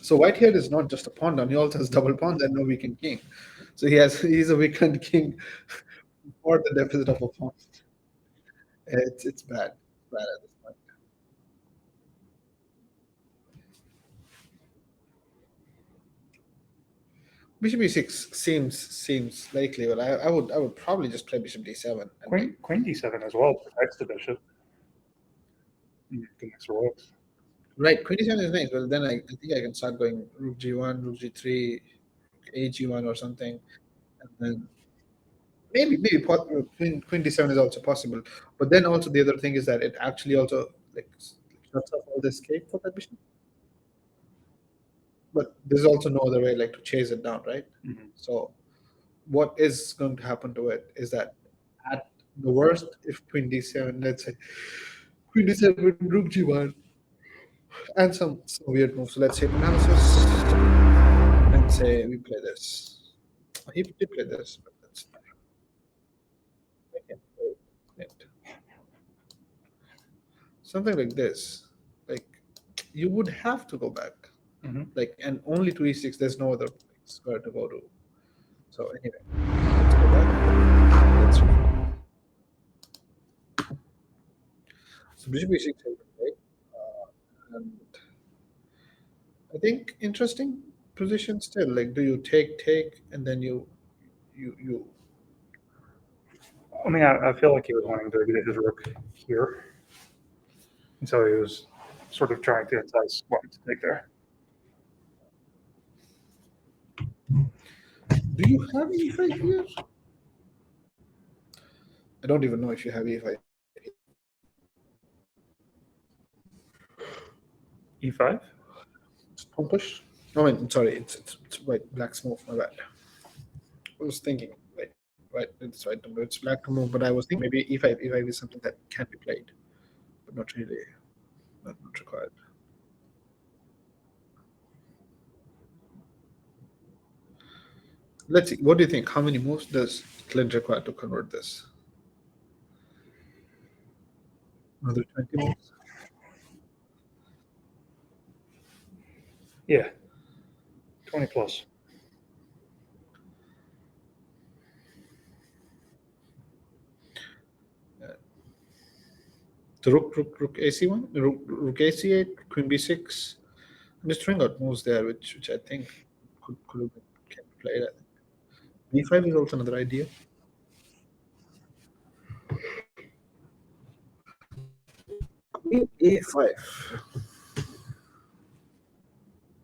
[SPEAKER 1] So Whitehead is not just a pawn down; he also has double pawns and no weakened king. So he's a weakened king for the deficit of a pawn. It's bad. It's bad at this point. Bishop e6 seems likely. Well, I would probably just play bishop d7. And
[SPEAKER 2] Queen d7 as well protects the bishop. Connects rooks.
[SPEAKER 1] right, queen d7 is nice. Well, then I think I can start going rook g1, rook g3, a g1 or something, and then queen d7 is also possible. But then also the other thing is that it actually also like shuts off all the escape for that bishop. But there's also no other way like to chase it down, right?
[SPEAKER 2] Mhm.
[SPEAKER 1] So what is going to happen to it is that at the worst, if queen d7, let's say queen d7, rook g1, and some weird moves. So let's say analysis. say we play this. He did play this, but that's I can't play it. Something like this. Like you would have to go back. Like and only to e6. There's no other square to go to. So anyway, let's go back. Let's so bishop e6 has been played. And I think interesting position still. Like, do you take, and then you
[SPEAKER 2] I mean, I feel like he was wanting to get his rook here, and so he was sort of trying to entice white to take there.
[SPEAKER 1] do you have e5 here? I don't even know if you have e5.
[SPEAKER 2] E5.
[SPEAKER 1] It's push. I mean, sorry, it's white black move. My bad. I was thinking right, it's right. It's black to move, but I was thinking maybe e5. E5 is something that can be played, but not really, not required. Let's see. What do you think? How many moves does Clint require to convert this? Another 20 moves?
[SPEAKER 2] Yeah, 20 plus.
[SPEAKER 1] The rook AC1, rook AC8, queen B6. I'm just throwing out moves there, which I think could have been can be played. I think. B5 is also another idea. Queen A5.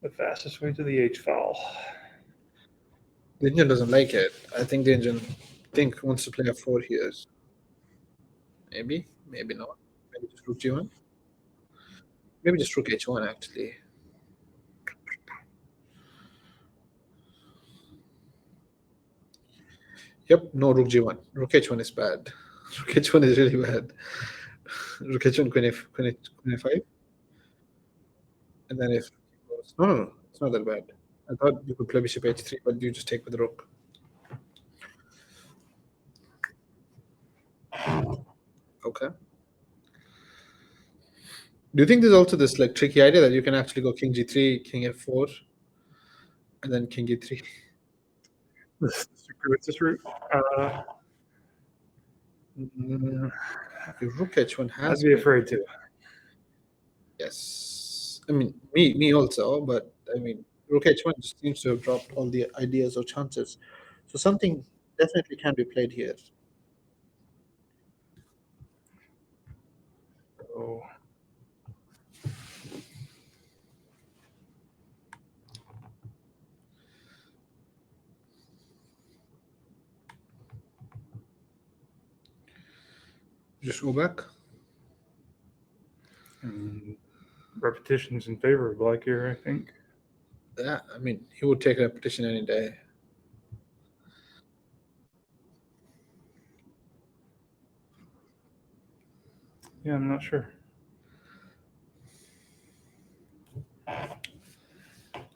[SPEAKER 2] The fastest way to the H file.
[SPEAKER 1] The engine doesn't like it. I think the engine wants to play a 4 here. Maybe not. Maybe just rook G1. Maybe just rook H1 actually. Yep, no rook G1. Rook H1 is bad. Rook H1 is really bad. Rook H1 queen A5. And then if no, it's not that bad. I thought you could play bishop H3, but you just take with the rook. Okay. Do you think there's also this like tricky idea that you can actually go king G3, king F4, and then king E3?
[SPEAKER 2] This circuitous route.
[SPEAKER 1] Mm, your rook H1
[SPEAKER 2] I'd
[SPEAKER 1] has
[SPEAKER 2] be
[SPEAKER 1] been
[SPEAKER 2] afraid to.
[SPEAKER 1] yes. I mean me also, but I mean rook H1 just seems to have dropped all the ideas or chances. So something definitely can be played here.
[SPEAKER 2] Oh,
[SPEAKER 1] Just go back.
[SPEAKER 2] and repetitions in favor of black here, I think.
[SPEAKER 1] Yeah, I mean he would take a repetition any day.
[SPEAKER 2] Yeah, I'm not sure.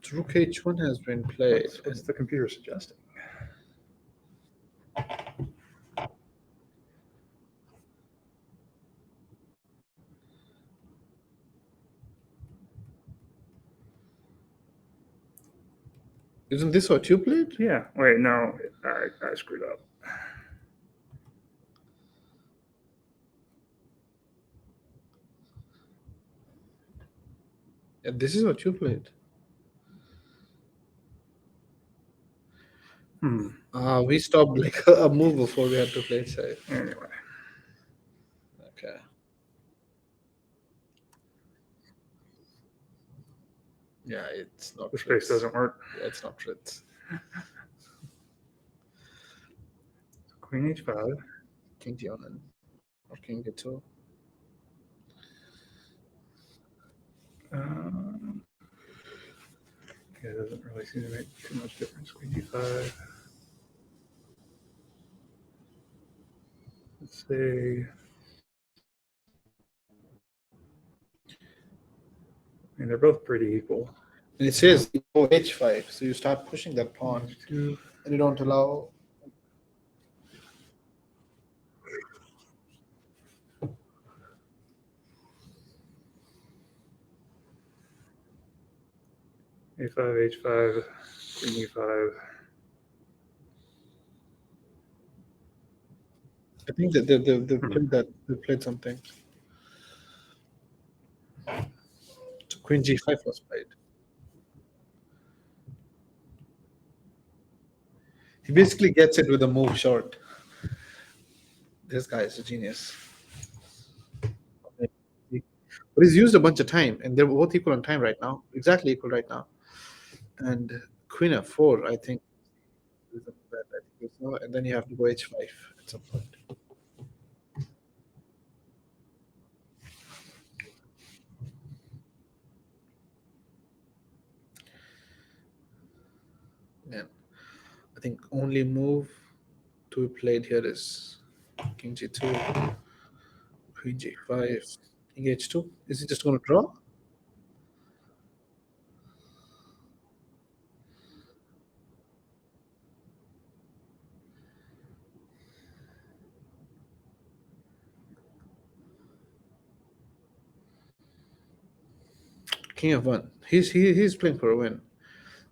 [SPEAKER 1] So rook H1 has been played.
[SPEAKER 2] What's the computer suggesting?
[SPEAKER 1] Isn't this what you played?
[SPEAKER 2] Yeah. Wait, no, I screwed up.
[SPEAKER 1] Yeah, this is what you played. We stopped like a move before we had to play it safe.
[SPEAKER 2] Anyway,
[SPEAKER 1] Okay. Yeah, it's not.
[SPEAKER 2] the space doesn't work.
[SPEAKER 1] Yeah, it's not Fritz.
[SPEAKER 2] Queen H5.
[SPEAKER 1] King G1 or King G2.
[SPEAKER 2] Yeah, it doesn't really seem to make too much difference. Queen G5. Let's say. I mean, they're both pretty equal.
[SPEAKER 1] And it says go h5, so you start pushing that pawn,
[SPEAKER 2] Two.
[SPEAKER 1] and you don't allow.
[SPEAKER 2] A5, H5, Queen E5.
[SPEAKER 1] I think that they played that they played something. So Queen G5 was played. He basically gets it with a move short. This guy is a genius. But he's used a bunch of time, and they're both equal on time right now. Exactly equal right now. And Queen F4, I think, is a bet. I think it's no, and then you have to go H5 at some point. And I think only move to be played here is King G2, Queen G5, King H2. Is he just going to draw? King F1. He's playing for a win.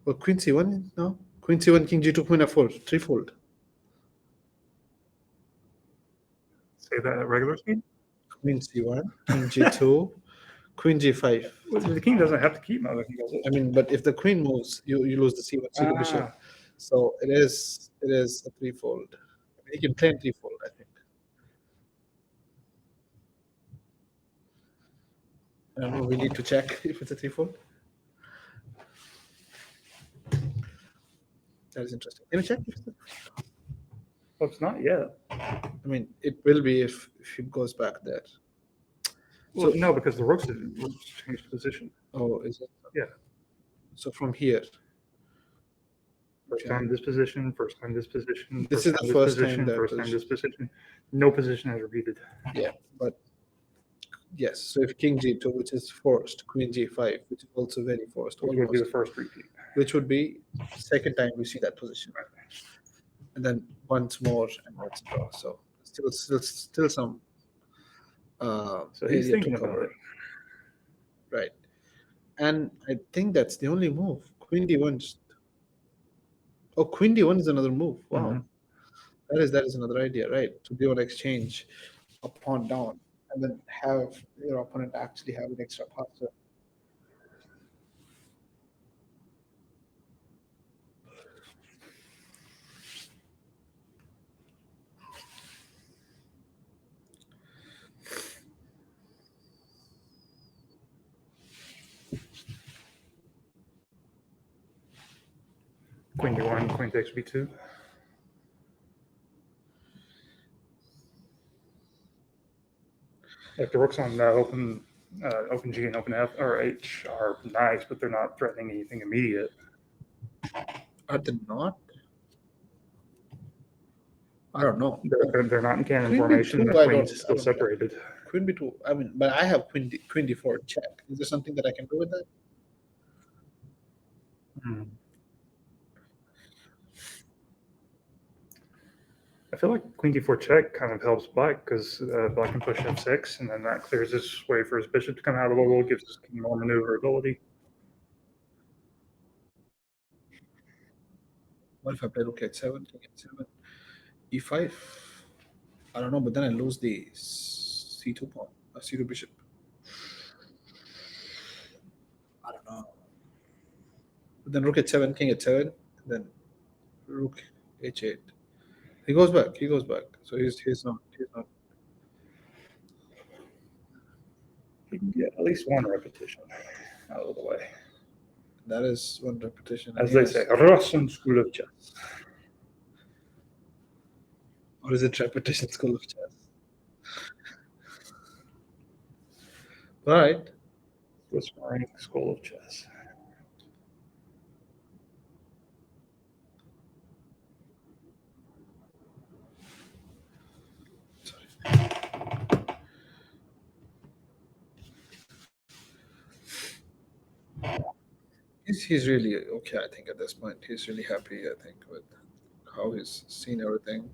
[SPEAKER 1] Well, Queen C1? No. Queen C1, King G2, Queen F4, threefold.
[SPEAKER 2] Say that at regular speed?
[SPEAKER 1] Queen C1, King G2, Queen G5.
[SPEAKER 2] Well, the king doesn't have to keep mother. He does it.
[SPEAKER 1] I mean, but if the queen moves, you lose the C2 bishop. So it is a threefold. I mean, you can play in threefold, I think. I don't know. We need to check if it's a threefold. That is interesting. Can you check?
[SPEAKER 2] Well, it's not yet.
[SPEAKER 1] I mean, it will be if it goes back there.
[SPEAKER 2] Well,
[SPEAKER 1] So-
[SPEAKER 2] no, because the rooks changed position.
[SPEAKER 1] Oh, is it?
[SPEAKER 2] Yeah.
[SPEAKER 1] So from here,
[SPEAKER 2] First
[SPEAKER 1] Okay.
[SPEAKER 2] time this position, first time this position.
[SPEAKER 1] This
[SPEAKER 2] first
[SPEAKER 1] is the
[SPEAKER 2] time this
[SPEAKER 1] first time
[SPEAKER 2] position,
[SPEAKER 1] that
[SPEAKER 2] first time
[SPEAKER 1] position.
[SPEAKER 2] this position. No position has repeated.
[SPEAKER 1] yeah, but yes. So if King G2, which is forced, Queen G5, which is also very forced,
[SPEAKER 2] Which would be the
[SPEAKER 1] almost,
[SPEAKER 2] first repeat.
[SPEAKER 1] which would be second time we see that position, and then once more and once draw. So still some
[SPEAKER 2] So he's
[SPEAKER 1] area
[SPEAKER 2] thinking
[SPEAKER 1] to
[SPEAKER 2] about
[SPEAKER 1] cover,
[SPEAKER 2] it.
[SPEAKER 1] right? And I think that's the only move. Queen D1. Oh, Queen D1 is another move. Wow,
[SPEAKER 2] Mhm.
[SPEAKER 1] that is another idea, right? To do an exchange, a pawn down, and then have your opponent actually have an extra pass.
[SPEAKER 2] Queen D1, Queen takes B2. Like the rooks on open G and open F or H are nice, but they're not threatening anything immediate.
[SPEAKER 1] Are they not? I don't know.
[SPEAKER 2] They're not in cannon
[SPEAKER 1] Queen
[SPEAKER 2] formation.
[SPEAKER 1] B2,
[SPEAKER 2] The
[SPEAKER 1] I
[SPEAKER 2] queen's
[SPEAKER 1] don't. I
[SPEAKER 2] still
[SPEAKER 1] don't.
[SPEAKER 2] separated.
[SPEAKER 1] Queen B2. I mean, but I have Queen D4 check. Is there something that I can do with that?
[SPEAKER 2] Mm. I feel like Queen D4 check kind of helps Black because Black can push F6, and then that clears his way for his bishop to come out of the wall, gives his king more maneuverability.
[SPEAKER 1] What if I play Rook H7, King H7, E5? I don't know, but then I lose the C2 pawn, C2 bishop. I don't know. But then Rook H7, King H7, then Rook H8. He goes back. He goes back. So he's not.
[SPEAKER 2] He can get at least one repetition out of the way.
[SPEAKER 1] That is one repetition.
[SPEAKER 2] As they say, Russian school of chess.
[SPEAKER 1] Or is it repetition school of chess? Right.
[SPEAKER 2] Swiss Marine school of chess.
[SPEAKER 1] He's really okay. I think at this point he's really happy. I think with how he's seen everything.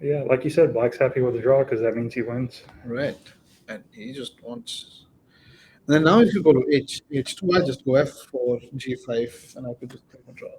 [SPEAKER 2] Yeah, like you said, Black's happy with the draw because that means he wins.
[SPEAKER 1] Right, and he just wants. And then now if you go to H2, I just go F4, G5, and I could just take a draw.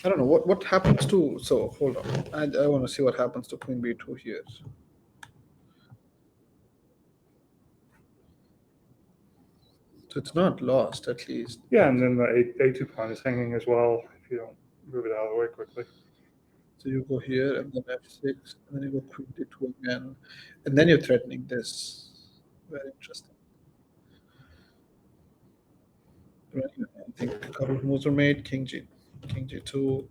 [SPEAKER 1] I don't know what happens to. So hold on, I want to see what happens to Queen B2 here. So it's not lost at least.
[SPEAKER 2] Yeah, and then the A2 pawn is hanging as well if you don't move it out of the way quickly.
[SPEAKER 1] So you go here and then F6, and then you go Queen D2 again, and then you're threatening this. Very interesting. Right, I think a couple of moves were made. King G2.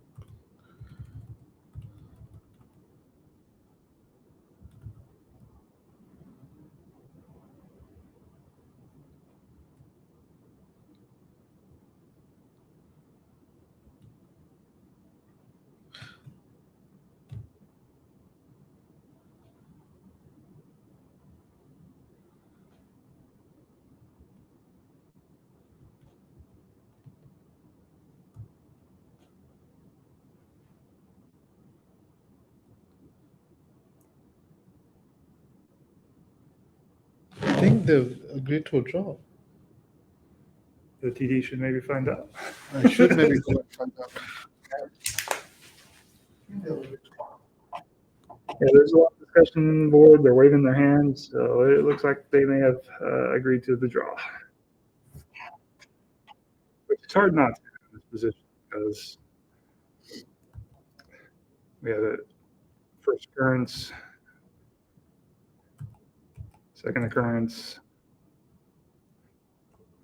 [SPEAKER 1] I think they've agreed to a draw.
[SPEAKER 2] The TD should maybe find out.
[SPEAKER 1] I should maybe go and find out.
[SPEAKER 2] Yeah, there's a lot of discussion on the board. They're waving their hands, so it looks like they may have agreed to the draw. Which is hard not to in this position because we have a first occurrence, second occurrence.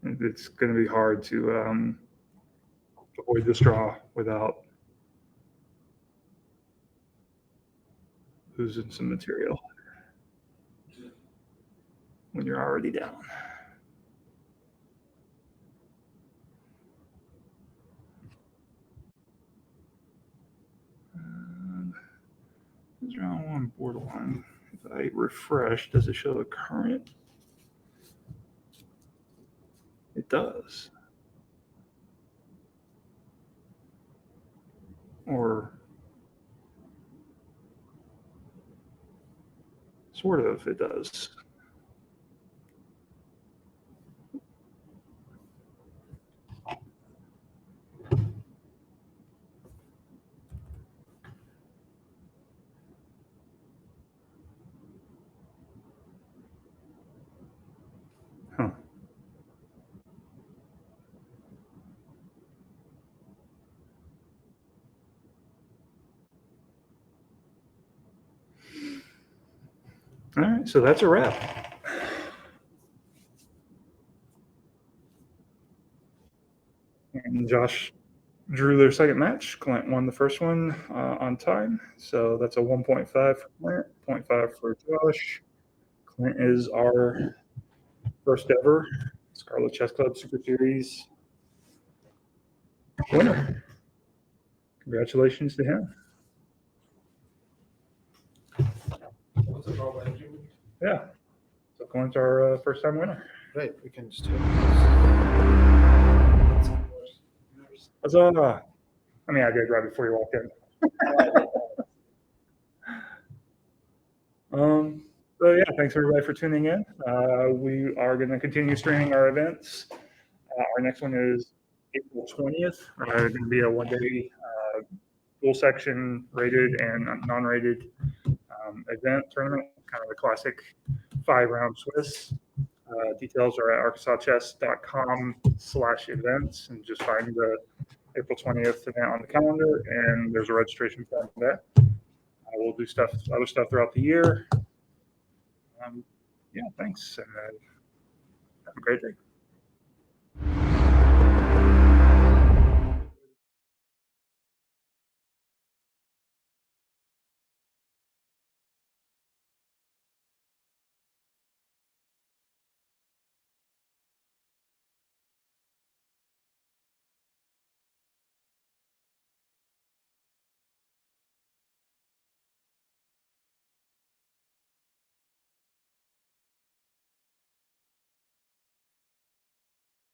[SPEAKER 2] It's going to be hard to avoid this draw without losing some material when you're already down. Is round one borderline? If I refresh, does it show the current? It does. Or sort of, it does. Huh. All right, so that's a wrap. And Josh drew their second match. Clint won the first one on time. So that's a 1.5 for Clint, 0.5 for Josh. Clint is our first ever Scarlet Chess Club Super Series winner. Congratulations to him. Yeah. So Clint's our first time winner.
[SPEAKER 1] Right, we can just.
[SPEAKER 2] Huzzah. I mean, I did right before you walked in. So yeah, thanks everybody for tuning in. We are going to continue streaming our events. Our next one is April 20th. Going to be a one-day dual section rated and non-rated event tournament, kind of a classic 5-round Swiss. Details are at arkansaschess.com/events, and just find the April 20th event on the calendar, and there's a registration form there. We'll do other stuff throughout the year. Yeah, thanks. Have a great day.